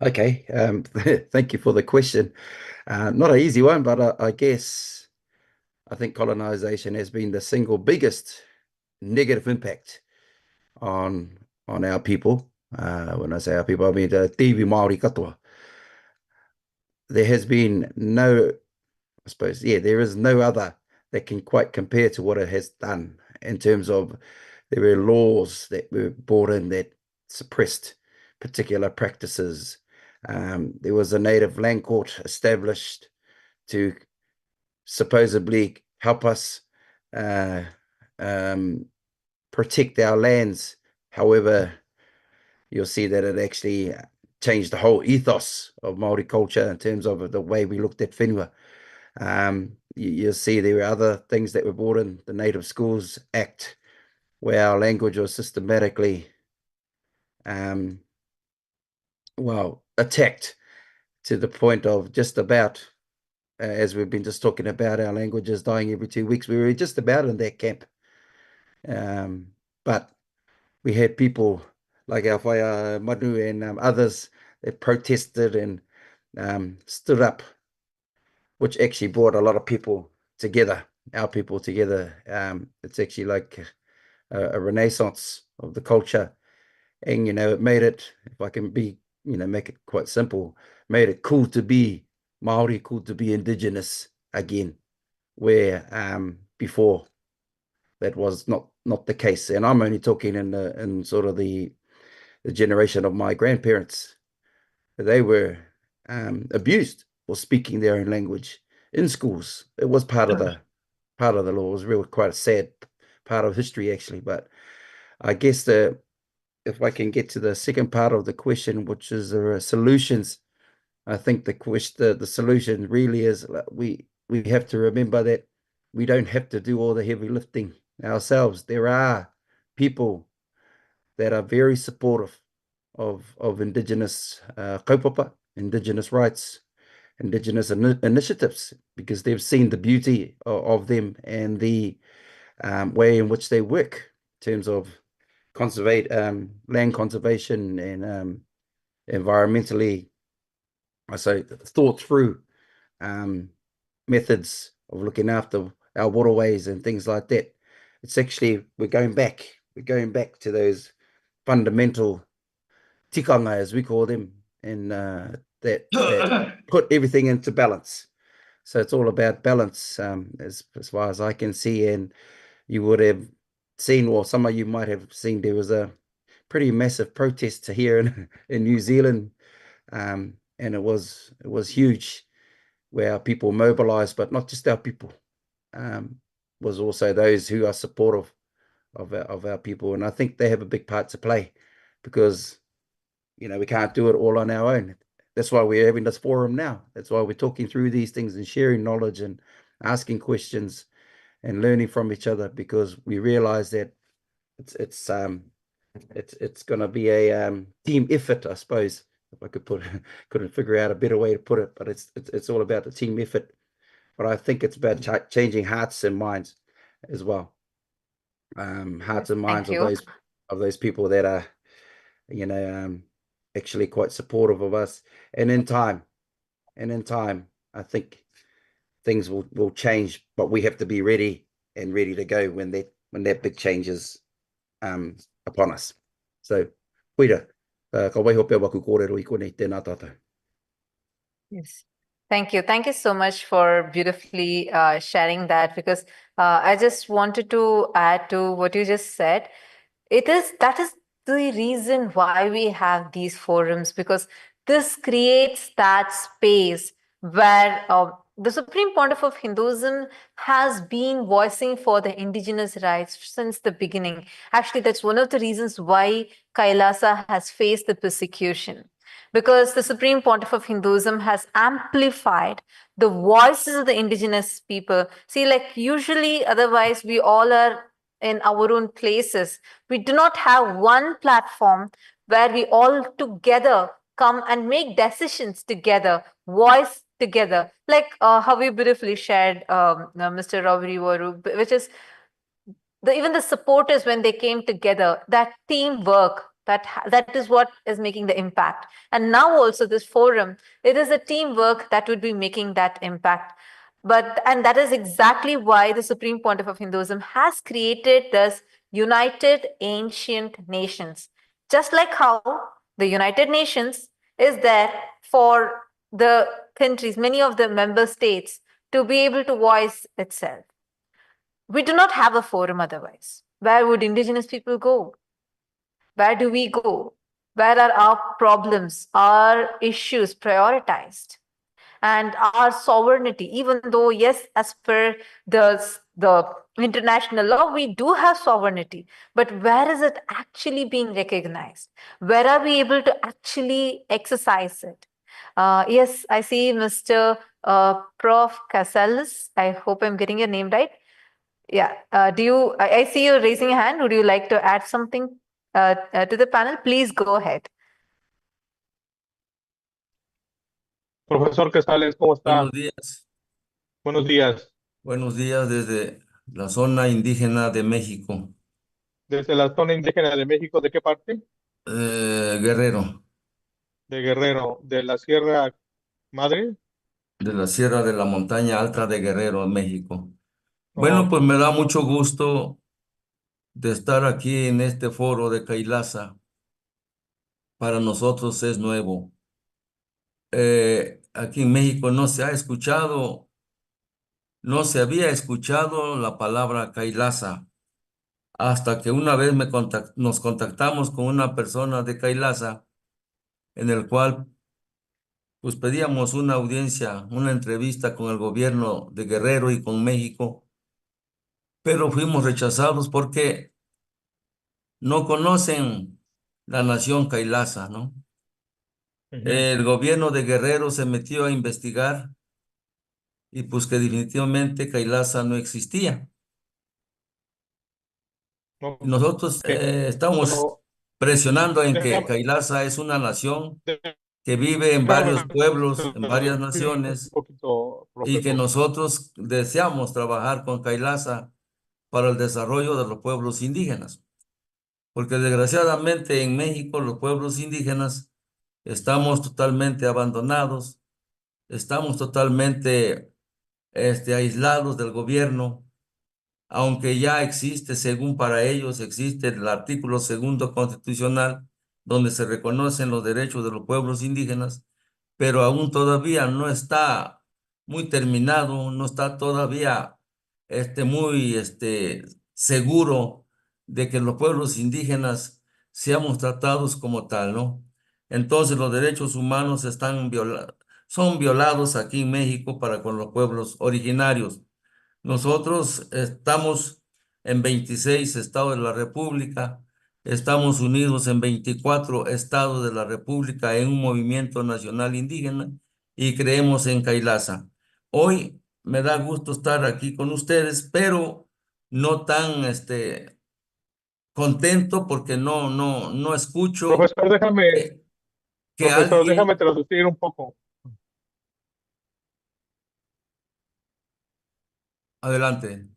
Okay, thank you for the question. Not an easy one, but I think colonization has been the single biggest negative impact on our people. When I say our people, I mean the Tiwi Māori katoa. There has been no, I suppose, there is no other that can quite compare to what it has done in terms of there were laws that were brought in that suppressed particular practices. There was a native land court established to supposedly help us protect our lands. However, you'll see that it actually changed the whole ethos of Māori culture in terms of the way we looked at whenua. You'll see there were other things that were brought in, the Native Schools Act, where our language was systematically attacked to the point of just about, as we've been just talking about, our language is dying every 2 weeks. We were just about in that camp. But we had people like our whaia Manu and others that protested and stood up, which actually brought a lot of people together, our people together. It's actually like a renaissance of the culture. And, it made it, if I can be, make it quite simple, made it cool to be Māori, cool to be Indigenous again, where before that was not the case. And I'm only talking in sort of the generation of my grandparents. They were abused for speaking their own language in schools. It was part of the law. It was really quite a sad part of history, actually. But I guess if I can get to the second part of the question, which is solutions, I think the solution really is we have to remember that we don't have to do all the heavy lifting ourselves. There are people that are very supportive of Indigenous kaupapa, Indigenous rights, Indigenous initiatives, because they've seen the beauty of them and the way in which they work in terms of land conservation and environmentally, I say, thought through methods of looking after our waterways and things like that. It's actually, we're going back to those fundamental tikanga, as we call them, and that put everything into balance. So it's all about balance, as far as I can see. And you would have seen, or some of you might have seen, there was a pretty massive protest here in New Zealand, and it was huge, where our people mobilized, but not just our people, was also those who are supportive of our people. And I think they have a big part to play, because we can't do it all on our own. That's why we're having this forum now. That's why we're talking through these things and sharing knowledge and asking questions and learning from each other, because we realize that it's going to be a team effort, I suppose, if I couldn't figure out a better way to put it. But it's all about the team effort. But I think it's about changing hearts and minds as well. Hearts and minds of those people that are, actually quite supportive of us. And in time, I think things will change, but we have to be ready to go when that big change is upon us. So, Peter, ka waiho pia waku kōrero I konei tēnā tātou. Yes. Thank you. Thank you so much for beautifully sharing that, because I just wanted to add to what you just said. That is the reason why we have these forums, because this creates that space where the Supreme Pontiff of Hinduism has been voicing for the indigenous rights since the beginning. Actually, that's one of the reasons why Kailasa has faced the persecution, because the Supreme Pontiff of Hinduism has amplified the voices of the indigenous people. See, like usually, otherwise, we all are in our own places. We do not have one platform where we all together come and make decisions together, voice together, like how we beautifully shared, Mr. Robert Waru, which is even the supporters, when they came together, that teamwork, that is what is making the impact. And now also this forum, it is a teamwork that would be making that impact. And that is exactly why the Supreme Pontiff of Hinduism has created this United Ancient Nations. Just like how the United Nations is there for the countries, many of the member states, to be able to voice itself. We do not have a forum otherwise. Where would indigenous people go? Where do we go? Where are our problems, our issues prioritized? And our sovereignty, even though, yes, as per the international law, we do have sovereignty, but where is it actually being recognized? Where are we able to actually exercise it? Yes, I see Mr. Prof. Casales. I hope I'm getting your name right. Yeah. I see you raising your hand. Would you like to add something to the panel? Please go ahead. Profesor Casales, ¿cómo está? Buenos días. Buenos días. Buenos días desde la zona indígena de México. Desde la zona indígena de México, ¿de qué parte? Guerrero. De Guerrero, de la Sierra Madre. De la Sierra de la Montaña Alta de Guerrero, México. Bueno, pues me da mucho gusto de estar aquí en este foro de Kailasa. Para nosotros es nuevo. Aquí en México no se había escuchado la palabra Kailasa, hasta que una vez nos contactamos con una persona de Kailasa, en el cual pues pedíamos una audiencia, una entrevista con el gobierno de Guerrero y con México, pero fuimos rechazados porque no conocen la nación Kailasa, ¿no? El gobierno de Guerrero se metió a investigar y pues que definitivamente Kailasa no existía. Nosotros estamos presionando en que Kailasa es una nación que vive en varios pueblos, en varias naciones, y que nosotros deseamos trabajar con Kailasa para el desarrollo de los pueblos indígenas. Porque desgraciadamente en México los pueblos indígenas estamos totalmente abandonados, estamos totalmente aislados del gobierno, aunque ya existe, según para ellos, existe el artículo 2 constitucional donde se reconocen los derechos de los pueblos indígenas, pero aún todavía no está muy terminado, no está todavía muy seguro de que los pueblos indígenas seamos tratados como tal, ¿no? Entonces los derechos humanos son violados aquí en México para con los pueblos originarios. Nosotros estamos en 26 estados de la República, estamos unidos en 24 estados de la República en un movimiento nacional indígena y creemos en Kailasa. Hoy me da gusto estar aquí con ustedes, pero no tan contento porque no escucho Profesor, que déjame alguien... traducir un poco. Adelante.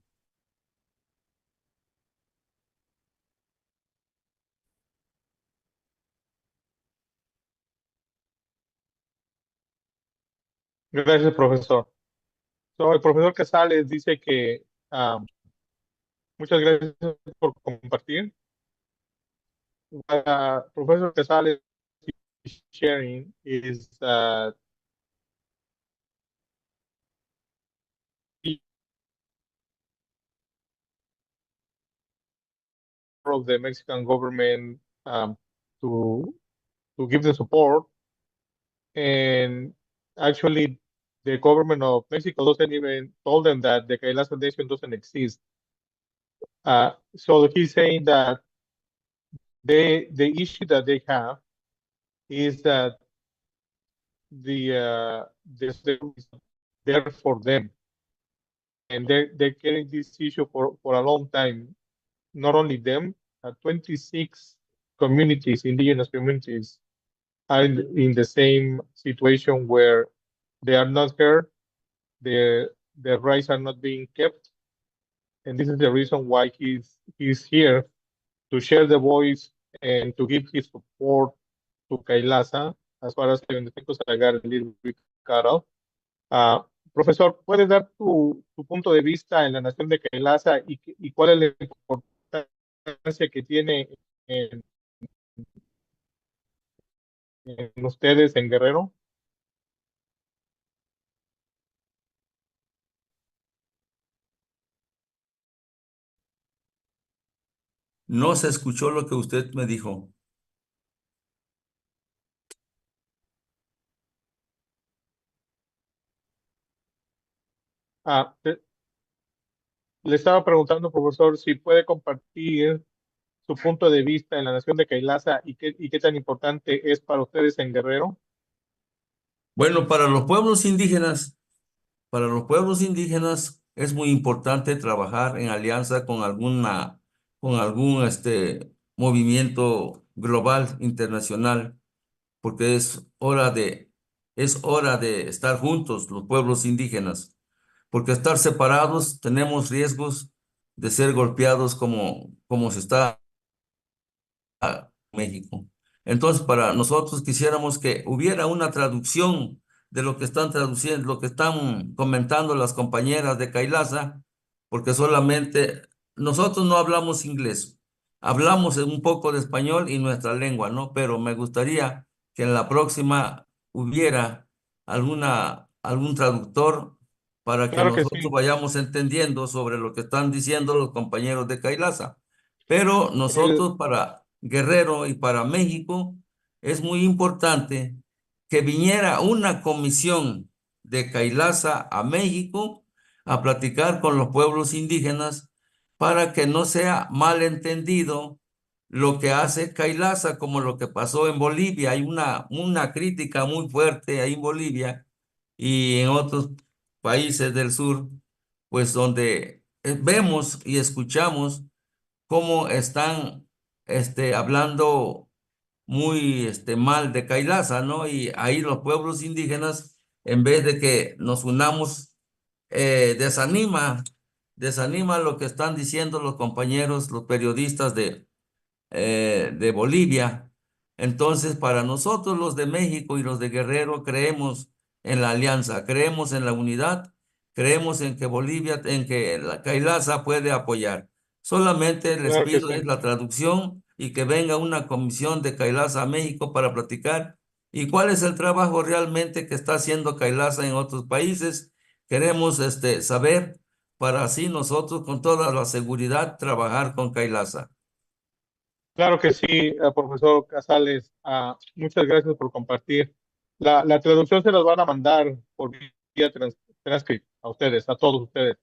Gracias, profesor. El profesor Casales dice que muchas gracias por compartir. Professor Casales is sharing is of the Mexican government to give the support, and actually the government of Mexico doesn't even told them that the Kailasa Nation doesn't exist. So he's saying that the issue that they have is that the there for them, and they're getting this issue for a long time. Not only them, 26 communities, indigenous communities, are in the same situation where they are not heard, their rights are not being kept, and this is the reason why he's here to share the voice and to give his support to Kailasa, as far as because I got a little bit cut off. Profesor, ¿puedes dar tu punto de vista en la nación de Kailasa y cuál es la importancia que tiene en ustedes en Guerrero? No se escuchó lo que usted me dijo. Le estaba preguntando, profesor, si puede compartir su punto de vista en la nación de Kailasa y qué tan importante es para ustedes en Guerrero. Bueno, para los pueblos indígenas es muy importante trabajar en alianza con algún movimiento global internacional, porque es hora de estar juntos los pueblos indígenas, porque estar separados tenemos riesgos de ser golpeados como se está México. Entonces, para nosotros quisiéramos que hubiera una traducción de lo que están traduciendo, lo que están comentando las compañeras de Kailasa, porque solamente nosotros no hablamos inglés, hablamos un poco de español y nuestra lengua, ¿no? Pero me gustaría que en la próxima hubiera algún traductor para que Claro que nosotros sí. vayamos entendiendo sobre lo que están diciendo los compañeros de Kailasa. Pero nosotros para Guerrero y para México es muy importante que viniera una comisión de Kailasa a México a platicar con los pueblos indígenas para que no sea malentendido lo que hace Kailasa como lo que pasó en Bolivia. Hay una crítica muy fuerte ahí en Bolivia y en otros países del sur, pues donde vemos y escuchamos cómo están hablando muy mal de Kailasa, ¿no? Y ahí los pueblos indígenas, en vez de que nos unamos, desanima lo que están diciendo los compañeros, los periodistas de Bolivia. Entonces, para nosotros los de México y los de Guerrero creemos en la alianza, creemos en la unidad, creemos en que la Kailasa puede apoyar. Solamente les Claro que pido sí. es la traducción y que venga una comisión de Kailasa a México para platicar y cuál es el trabajo realmente que está haciendo Kailasa en otros países. Queremos saber para así nosotros con toda la seguridad trabajar con Kailasa. Claro que sí, profesor Casales. Muchas gracias por compartir. La traducción se las van a mandar por vía transcript a ustedes, a todos ustedes.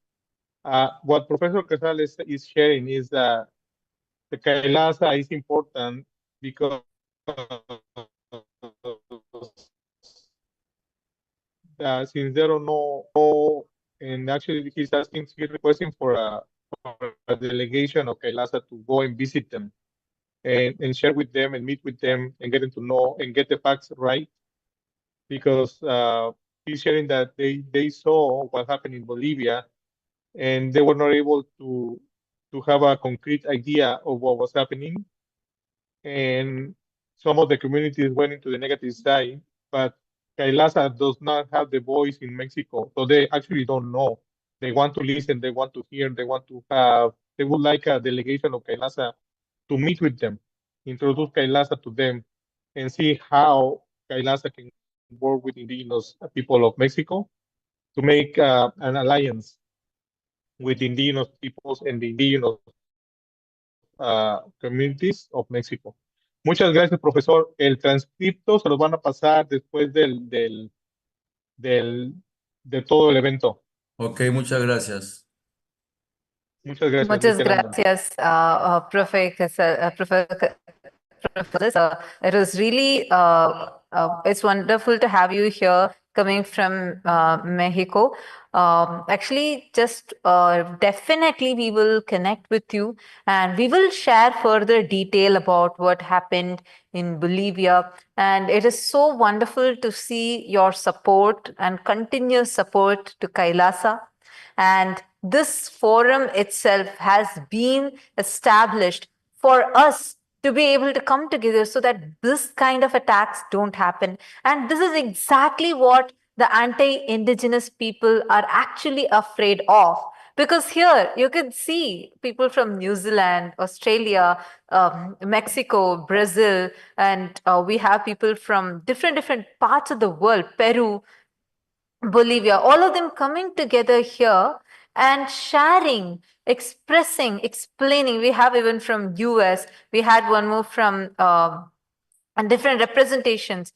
What Professor Casales is sharing is that the Kailasa is important because since they don't know, and actually he's requesting for a delegation of Kailasa to go and visit them and share with them and meet with them and getting to know and get the facts right, because he's sharing that they saw what happened in Bolivia and they were not able to have a concrete idea of what was happening, and some of the communities went into the negative side, but Kailasa does not have the voice in Mexico, so they actually don't know. They want to listen, they want to hear, they would like a delegation of Kailasa to meet with them, introduce Kailasa to them, and see how Kailasa can work with indigenous people of Mexico to make an alliance with indigenous peoples and the indigenous communities of Mexico. Muchas gracias, profesor. El transcripto se los van a pasar después de todo el evento. Ok, muchas gracias. Muchas gracias. Muchas Nithyananda. gracias, Professor. It was really it's wonderful to have you here coming from Mexico. Actually, just definitely we will connect with you and we will share further detail about what happened in Bolivia. And it is so wonderful to see your support and continuous support to Kailasa. And this forum itself has been established for us to be able to come together so that this kind of attacks don't happen. And this is exactly what the anti-indigenous people are actually afraid of. Because here you can see people from New Zealand, Australia, Mexico, Brazil, and we have people from different parts of the world, Peru, Bolivia, all of them coming together here and sharing, expressing, explaining. We have even from US, we had one more from and different representations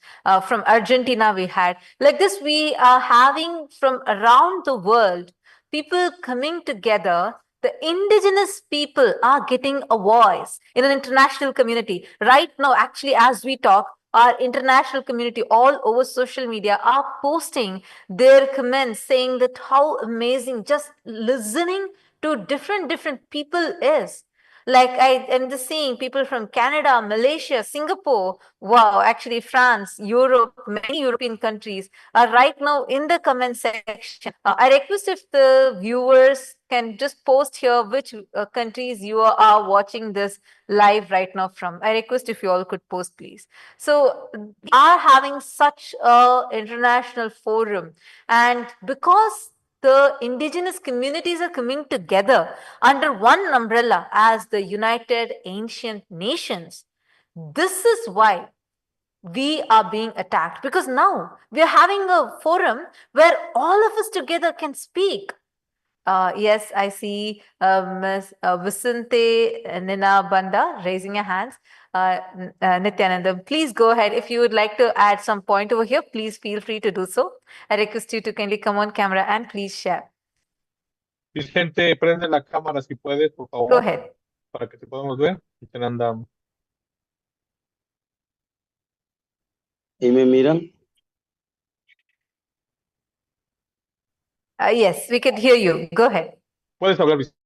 from Argentina we had. Like this, we are having from around the world, people coming together. The indigenous people are getting a voice in an international community. Right now, actually, as we talk, our international community all over social media are posting their comments saying that how amazing just listening to different people is. Like I am just seeing people from Canada, Malaysia, Singapore, wow, actually France, Europe, many European countries are right now in the comment section. I request if the viewers can just post here which countries you are watching this live right now from. I request if you all could post, please. So we are having such a international forum, and because the indigenous communities are coming together under one umbrella as the United Ancient Nations. This is why we are being attacked, because now we are having a forum where all of us together can speak. Yes, I see Ms. Vicente Nina Banda raising your hands. Nithyananda, please go ahead. If you would like to add some point over here, please feel free to do so. I request you to kindly come on camera and please share. Vicente, prende la cámara si puedes, por favor. Go ahead. Para que te podamos ver. Nithyananda. ¿Y me miran? Yes, we could hear you. Go ahead. Puedes hablar, Vicente.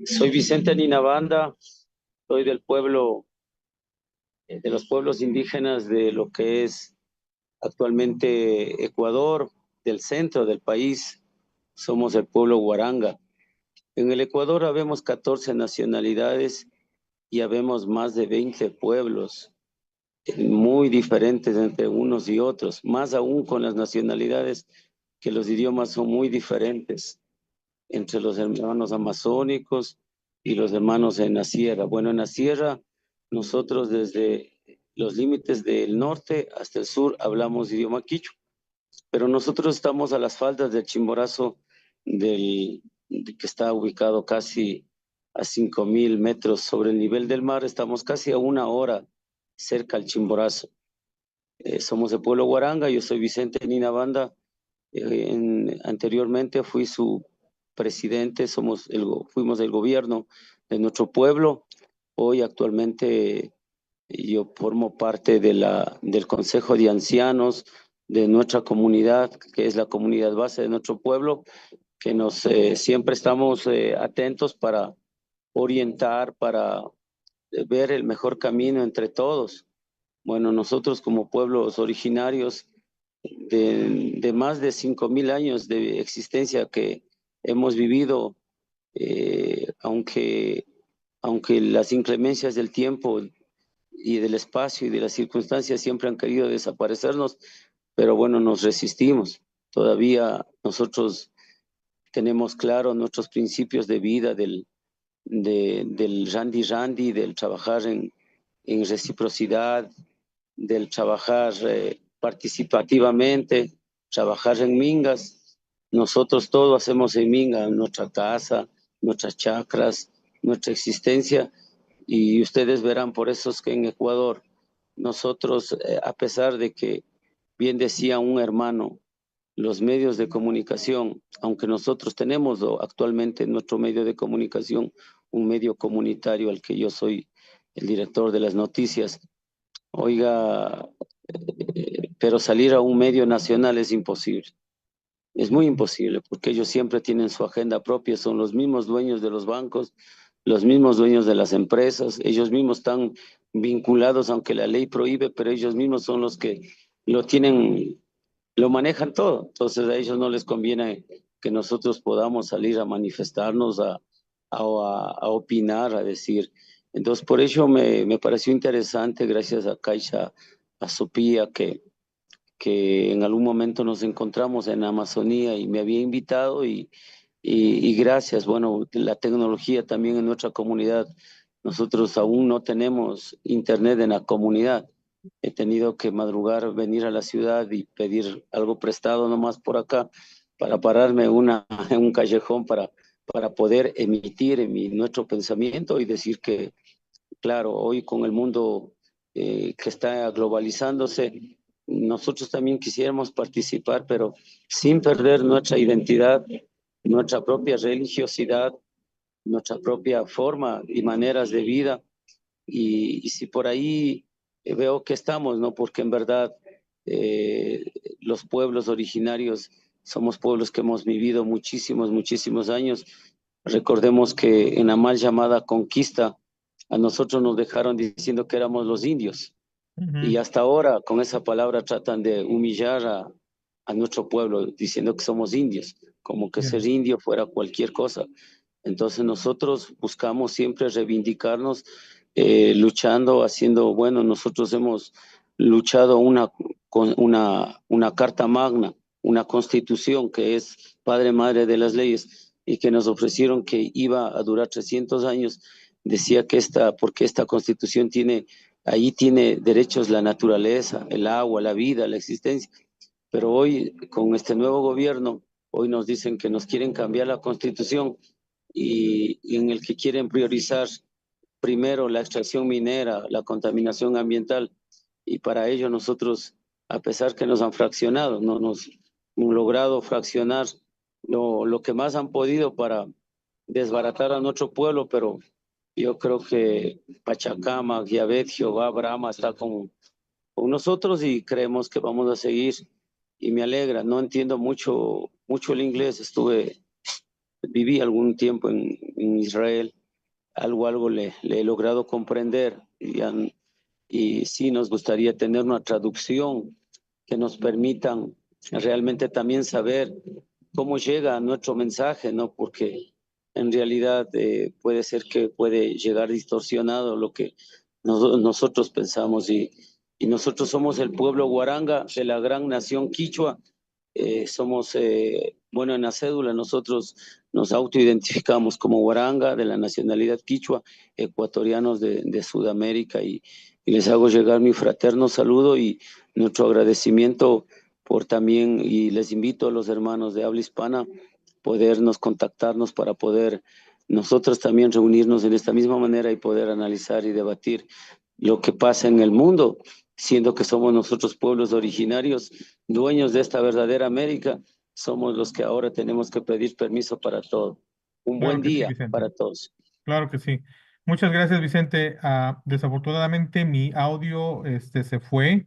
Soy Vicente Ninabanda, soy del pueblo, de los pueblos indígenas de lo que es actualmente Ecuador, del centro del país. Somos el pueblo Huaranga. En el Ecuador habemos 14 nacionalidades y habemos más de 20 pueblos. muy diferentes entre unos y otros, más aún con las nacionalidades, que los idiomas son muy diferentes entre los hermanos amazónicos y los hermanos en la sierra. Bueno, en la sierra, nosotros desde los límites del norte hasta el sur hablamos idioma quichua, pero nosotros estamos a las faldas del Chimborazo, que está ubicado casi a 5.000 metros sobre el nivel del mar. Estamos casi a 1 hora cerca al Chimborazo. Somos el pueblo Huaranga, yo soy Vicente Ninabanda. Anteriormente fui su presidente, fuimos el gobierno de nuestro pueblo. Hoy actualmente yo formo parte del Consejo de Ancianos de nuestra comunidad, que es la comunidad base de nuestro pueblo, que siempre estamos atentos para orientar, para ver el mejor camino entre todos. Bueno, nosotros como pueblos originarios de más de 5.000 años de existencia que hemos vivido, aunque las inclemencias del tiempo y del espacio y de las circunstancias siempre han querido desaparecernos, pero bueno, nos resistimos. Todavía nosotros tenemos claro nuestros principios de vida del randi, del trabajar en reciprocidad, del trabajar participativamente, trabajar en mingas. Nosotros todo hacemos en minga, nuestra casa, nuestras chacras, nuestra existencia, y ustedes verán por eso es que en Ecuador nosotros, a pesar de que, bien decía un hermano, los medios de comunicación, aunque nosotros tenemos actualmente nuestro medio de comunicación, un medio comunitario al que yo soy el director de las noticias, oiga, pero salir a un medio nacional es imposible. Es muy imposible porque ellos siempre tienen su agenda propia, son los mismos dueños de los bancos, los mismos dueños de las empresas, ellos mismos están vinculados, aunque la ley prohíbe, pero ellos mismos son los que lo manejan todo. Entonces a ellos no les conviene que nosotros podamos salir a manifestarnos, a opinar, a decir. Entonces por eso me pareció interesante, gracias a Caixa, a Sopía, que en algún momento nos encontramos en Amazonía y me había invitado y gracias, bueno, la tecnología también en nuestra comunidad. Nosotros aún no tenemos internet en la comunidad. He tenido que madrugar, venir a la ciudad y pedir algo prestado nomás por acá para pararme en un callejón para poder emitir nuestro pensamiento y decir que, claro, hoy con el mundo que está globalizándose, nosotros también quisiéramos participar, pero sin perder nuestra identidad, nuestra propia religiosidad, nuestra propia forma y maneras de vida. Y si por ahí veo que estamos, ¿no? Porque en verdad los pueblos originarios somos pueblos que hemos vivido muchísimos años. Recordemos que en la mal llamada conquista, a nosotros nos dejaron diciendo que éramos los indios. Y hasta ahora con esa palabra tratan de humillar a nuestro pueblo diciendo que somos indios, como que ser indio fuera cualquier cosa. Entonces nosotros buscamos siempre reivindicarnos, luchando, haciendo, bueno, nosotros hemos luchado una carta magna, una constitución que es padre madre de las leyes y que nos ofrecieron que iba a durar 300 años. Decía que porque esta constitución ahí tiene derechos la naturaleza, el agua, la vida, la existencia. Pero hoy, con este nuevo gobierno, hoy nos dicen que nos quieren cambiar la constitución y en el que quieren priorizar primero la extracción minera, la contaminación ambiental. Y para ello nosotros, a pesar que nos han fraccionado, no nos han logrado fraccionar lo que más han podido para desbaratar a nuestro pueblo, pero yo creo que Pachacama, Yahvé, Jehová, Brahma está con nosotros y creemos que vamos a seguir. Y me alegra, no entiendo mucho el inglés, viví algún tiempo en Israel, algo le he logrado comprender y sí nos gustaría tener una traducción que nos permitan realmente también saber cómo llega nuestro mensaje, ¿no? Porque en realidad puede ser que puede llegar distorsionado lo que nosotros pensamos y y nosotros somos el pueblo guaranga de la gran nación quichua. Somos, bueno, en la cédula nosotros nos autoidentificamos como guaranga de la nacionalidad quichua, ecuatorianos de Sudamérica, y les hago llegar mi fraterno saludo y nuestro agradecimiento por también, y les invito a los hermanos de habla hispana podernos contactarnos para poder nosotros también reunirnos en esta misma manera y poder analizar y debatir lo que pasa en el mundo, siendo que somos nosotros pueblos originarios, dueños de esta verdadera América, somos los que ahora tenemos que pedir permiso para todo. Un Claro buen que sí, día Vicente. para todos. Claro que sí. Muchas gracias, Vicente. Desafortunadamente mi audio se fue.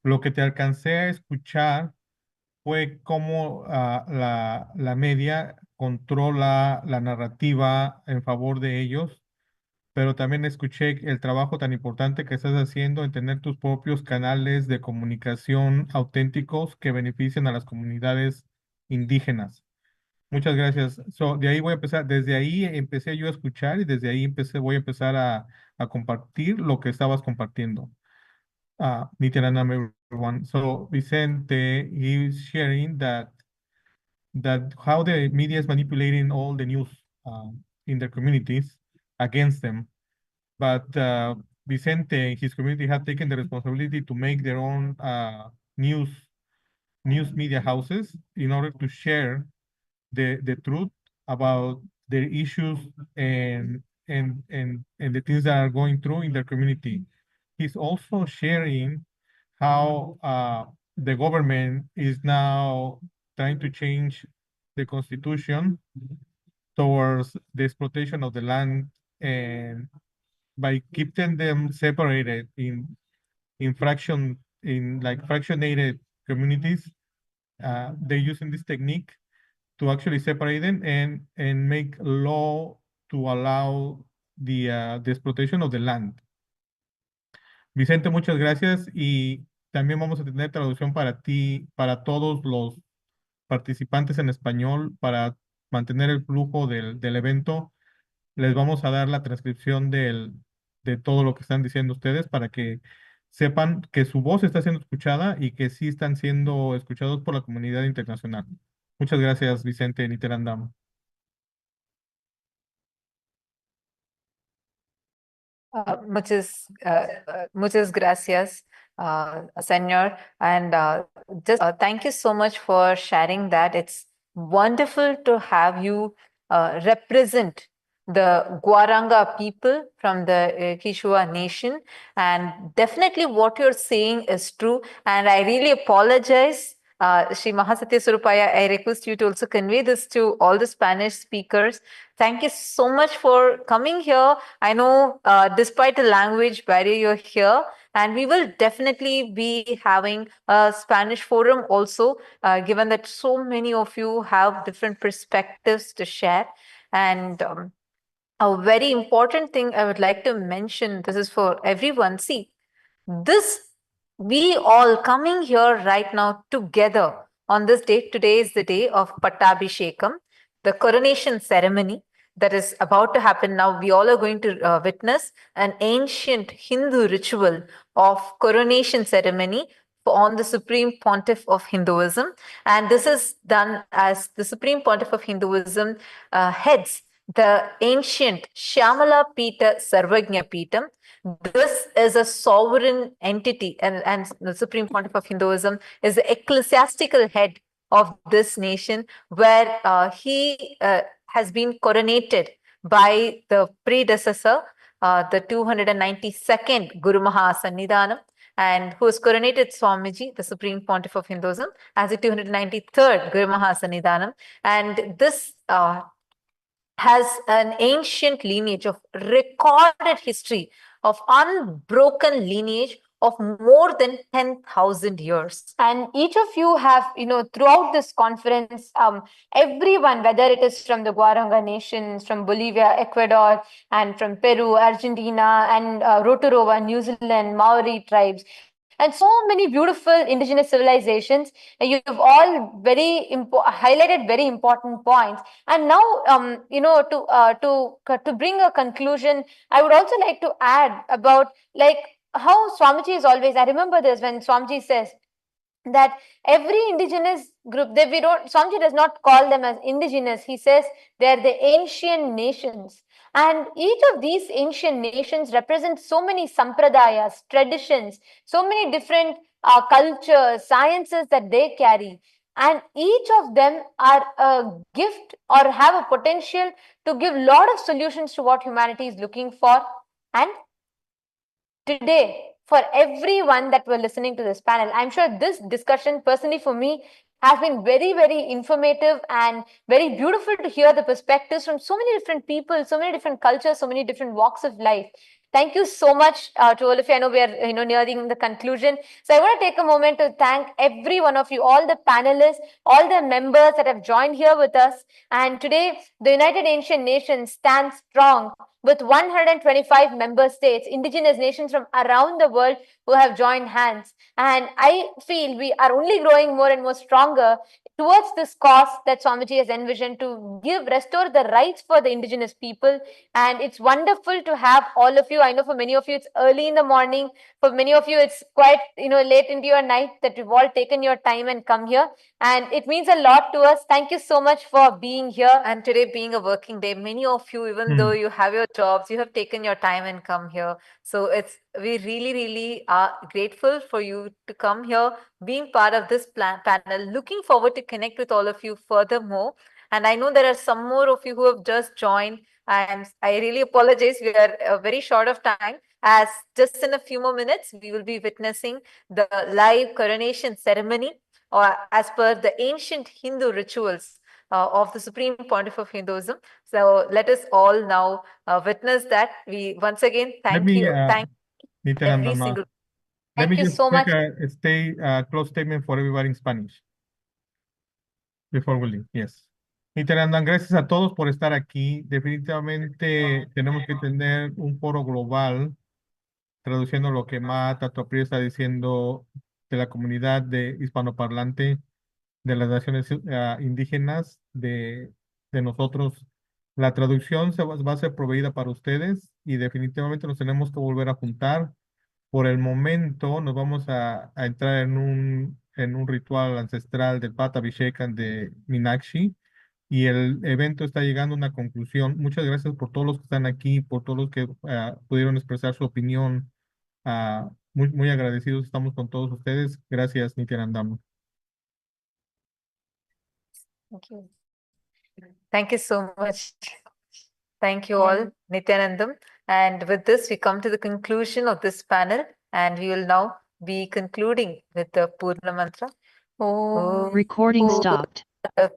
Lo que te alcancé a escuchar fue cómo la media controla la narrativa en favor de ellos, pero también escuché el trabajo tan importante que estás haciendo en tener tus propios canales de comunicación auténticos que beneficien a las comunidades indígenas. Muchas gracias. De ahí voy a empezar, desde ahí empecé yo a escuchar y desde ahí voy a empezar a compartir lo que estabas compartiendo. Nithyananda, everyone. So Vicente is sharing that how the media is manipulating all the news in their communities against them. But Vicente and his community have taken the responsibility to make their own news media houses in order to share the truth about their issues and the things that are going through in their community. He's also sharing how the government is now trying to change the constitution towards the exploitation of the land, and by keeping them separated in fractionated communities, they're using this technique to actually separate them and make law to allow the exploitation of the land. Vicente, muchas gracias, y también vamos a tener traducción para ti, para todos los participantes en español, para mantener el flujo del evento. Les vamos a dar la transcripción de todo lo que están diciendo ustedes para que sepan que su voz está siendo escuchada y que sí están siendo escuchados por la comunidad internacional. Muchas gracias, Vicente Nithyananda. Muchas gracias, Senor. And just thank you so much for sharing that. It's wonderful to have you represent the Guaranga people from the Quechua nation. And definitely what you're saying is true. And I really apologize. Shri Mahasatya Surupaya, I request you to also convey this to all the Spanish speakers. Thank you so much for coming here. I know despite the language barrier, you're here, and we will definitely be having a Spanish forum also, given that so many of you have different perspectives to share. And a very important thing I would like to mention, this is for everyone. See, we all coming here right now together on this day. Today is the day of Pattabhishekam, the coronation ceremony that is about to happen now. We all are going to witness an ancient Hindu ritual of coronation ceremony on the Supreme Pontiff of Hinduism. And this is done as the Supreme Pontiff of Hinduism heads the ancient Shyamala Pita Sarvagnya Pitam. This is a sovereign entity, and the Supreme Pontiff of Hinduism is the ecclesiastical head of this nation, where he has been coronated by the predecessor, the 292nd Guru Maha Sannidhanam, and who is coronated Swamiji, the Supreme Pontiff of Hinduism, as the 293rd Guru Maha Sannidhanam. And this has an ancient lineage of recorded history of unbroken lineage of more than 10,000 years. And each of you have, throughout this conference, everyone, whether it is from the Guaranga nations, from Bolivia, Ecuador, and from Peru, Argentina, and Rotorua, New Zealand, Maori tribes, and so many beautiful indigenous civilizations. You've all highlighted very important points. And now, to bring a conclusion, I would also like to add about how Swamiji is always, I remember this when Swamiji says that every indigenous group, that we don't, Swamiji does not call them as indigenous. He says they're the ancient nations. And each of these ancient nations represents so many sampradayas, traditions, so many different cultures, sciences that they carry. And each of them are a gift or have a potential to give a lot of solutions to what humanity is looking for. And today, for everyone that were listening to this panel, I'm sure this discussion, personally for me, has been very, very informative and very beautiful to hear the perspectives from so many different people, so many different cultures, so many different walks of life. Thank you so much to all of you. I know we are nearing the conclusion. So I want to take a moment to thank every one of you, all the panelists, all the members that have joined here with us. And today, the United Ancient Nations stands strong with 125 member states, indigenous nations from around the world who have joined hands. And I feel we are only growing more and more stronger towards this cause that Swamiji has envisioned to restore the rights for the indigenous people. And it's wonderful to have all of you. I know for many of you, it's early in the morning. For many of you, it's quite, late into your night that you've all taken your time and come here. And it means a lot to us. Thank you so much for being here. And today being a working day, many of you, even though you have your jobs, you have taken your time and come here. So we really, really are grateful for you to come here, being part of this panel. Looking forward to connect with all of you furthermore. And I know there are some more of you who have just joined. And I really apologize. We are very short of time, as just in a few more minutes, we will be witnessing the live coronation ceremony, or as per the ancient Hindu rituals of the Supreme Pontiff of Hinduism. So let us all now witness that. We once again thank you. Thank every single. Let me you just so take much. a close statement for everybody in Spanish before we leave. Yes. Nithyananda, gracias a todos por estar aquí. Definitivamente tenemos que tener un foro global, traduciendo lo que Mata Topri está diciendo de la comunidad de hispanoparlante, de las naciones indígenas, de nosotros. La traducción va a ser proveída para ustedes y definitivamente nos tenemos que volver a juntar. Por el momento nos vamos a entrar en un ritual ancestral del Patabhishekan de Minakshi y el evento está llegando a una conclusión. Muchas gracias por todos los que están aquí, por todos los que pudieron expresar su opinión. Muy, muy agradecidos estamos con todos ustedes. Gracias, Nithyananda. Thank you. Thank you so much. Thank you all, Nithyanandam. And with this, we come to the conclusion of this panel, and we will now be concluding with the Purna Mantra. Recording stopped.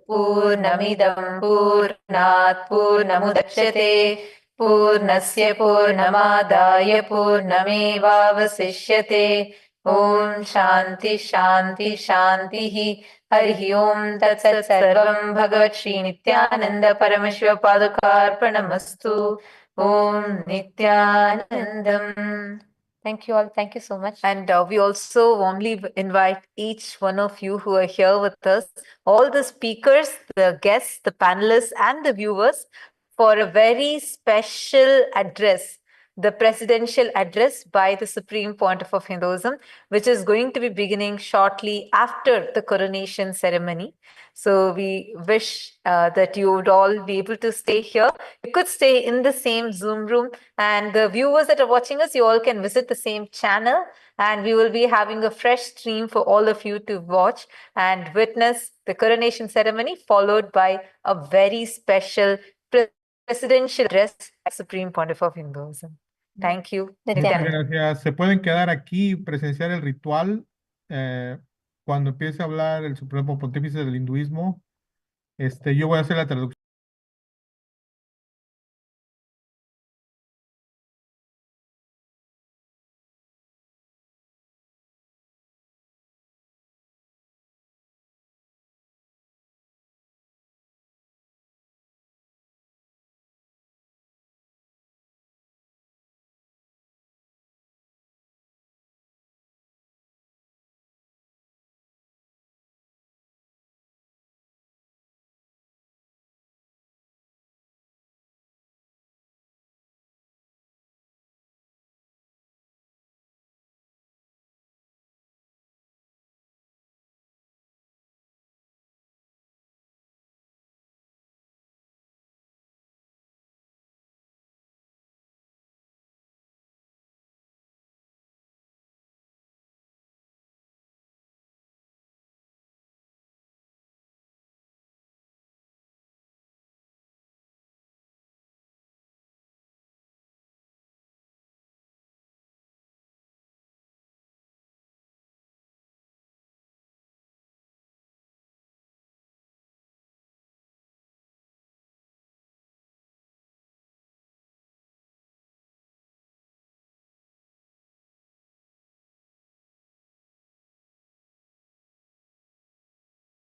Purnamidam Purnat Purnamudachyate Purnasya Purnamadaya Purnamevavasishyate Om Shanti Shanti Shanti Harihi Om Tat Sat Sarvam Bhagavat Shri Nithyananda Paramashiva Padukarpanamastu Om Nithyanandam. Thank you all. Thank you so much. And we also warmly invite each one of you who are here with us, all the speakers, the guests, the panelists, and the viewers, for a very special address, the presidential address by the Supreme Pontiff of Hinduism, which is going to be beginning shortly after the coronation ceremony. So we wish that you would all be able to stay here. You could stay in the same Zoom room, and the viewers that are watching us, you all can visit the same channel, and we will be having a fresh stream for all of you to watch and witness the coronation ceremony, followed by a very special presidential address by Supreme Pontiff of Hinduism. Thank you. Muchas gracias. Se pueden quedar aquí y presenciar el ritual cuando empiece a hablar el Supremo Pontífice del Hinduismo. Yo voy a hacer la traducción.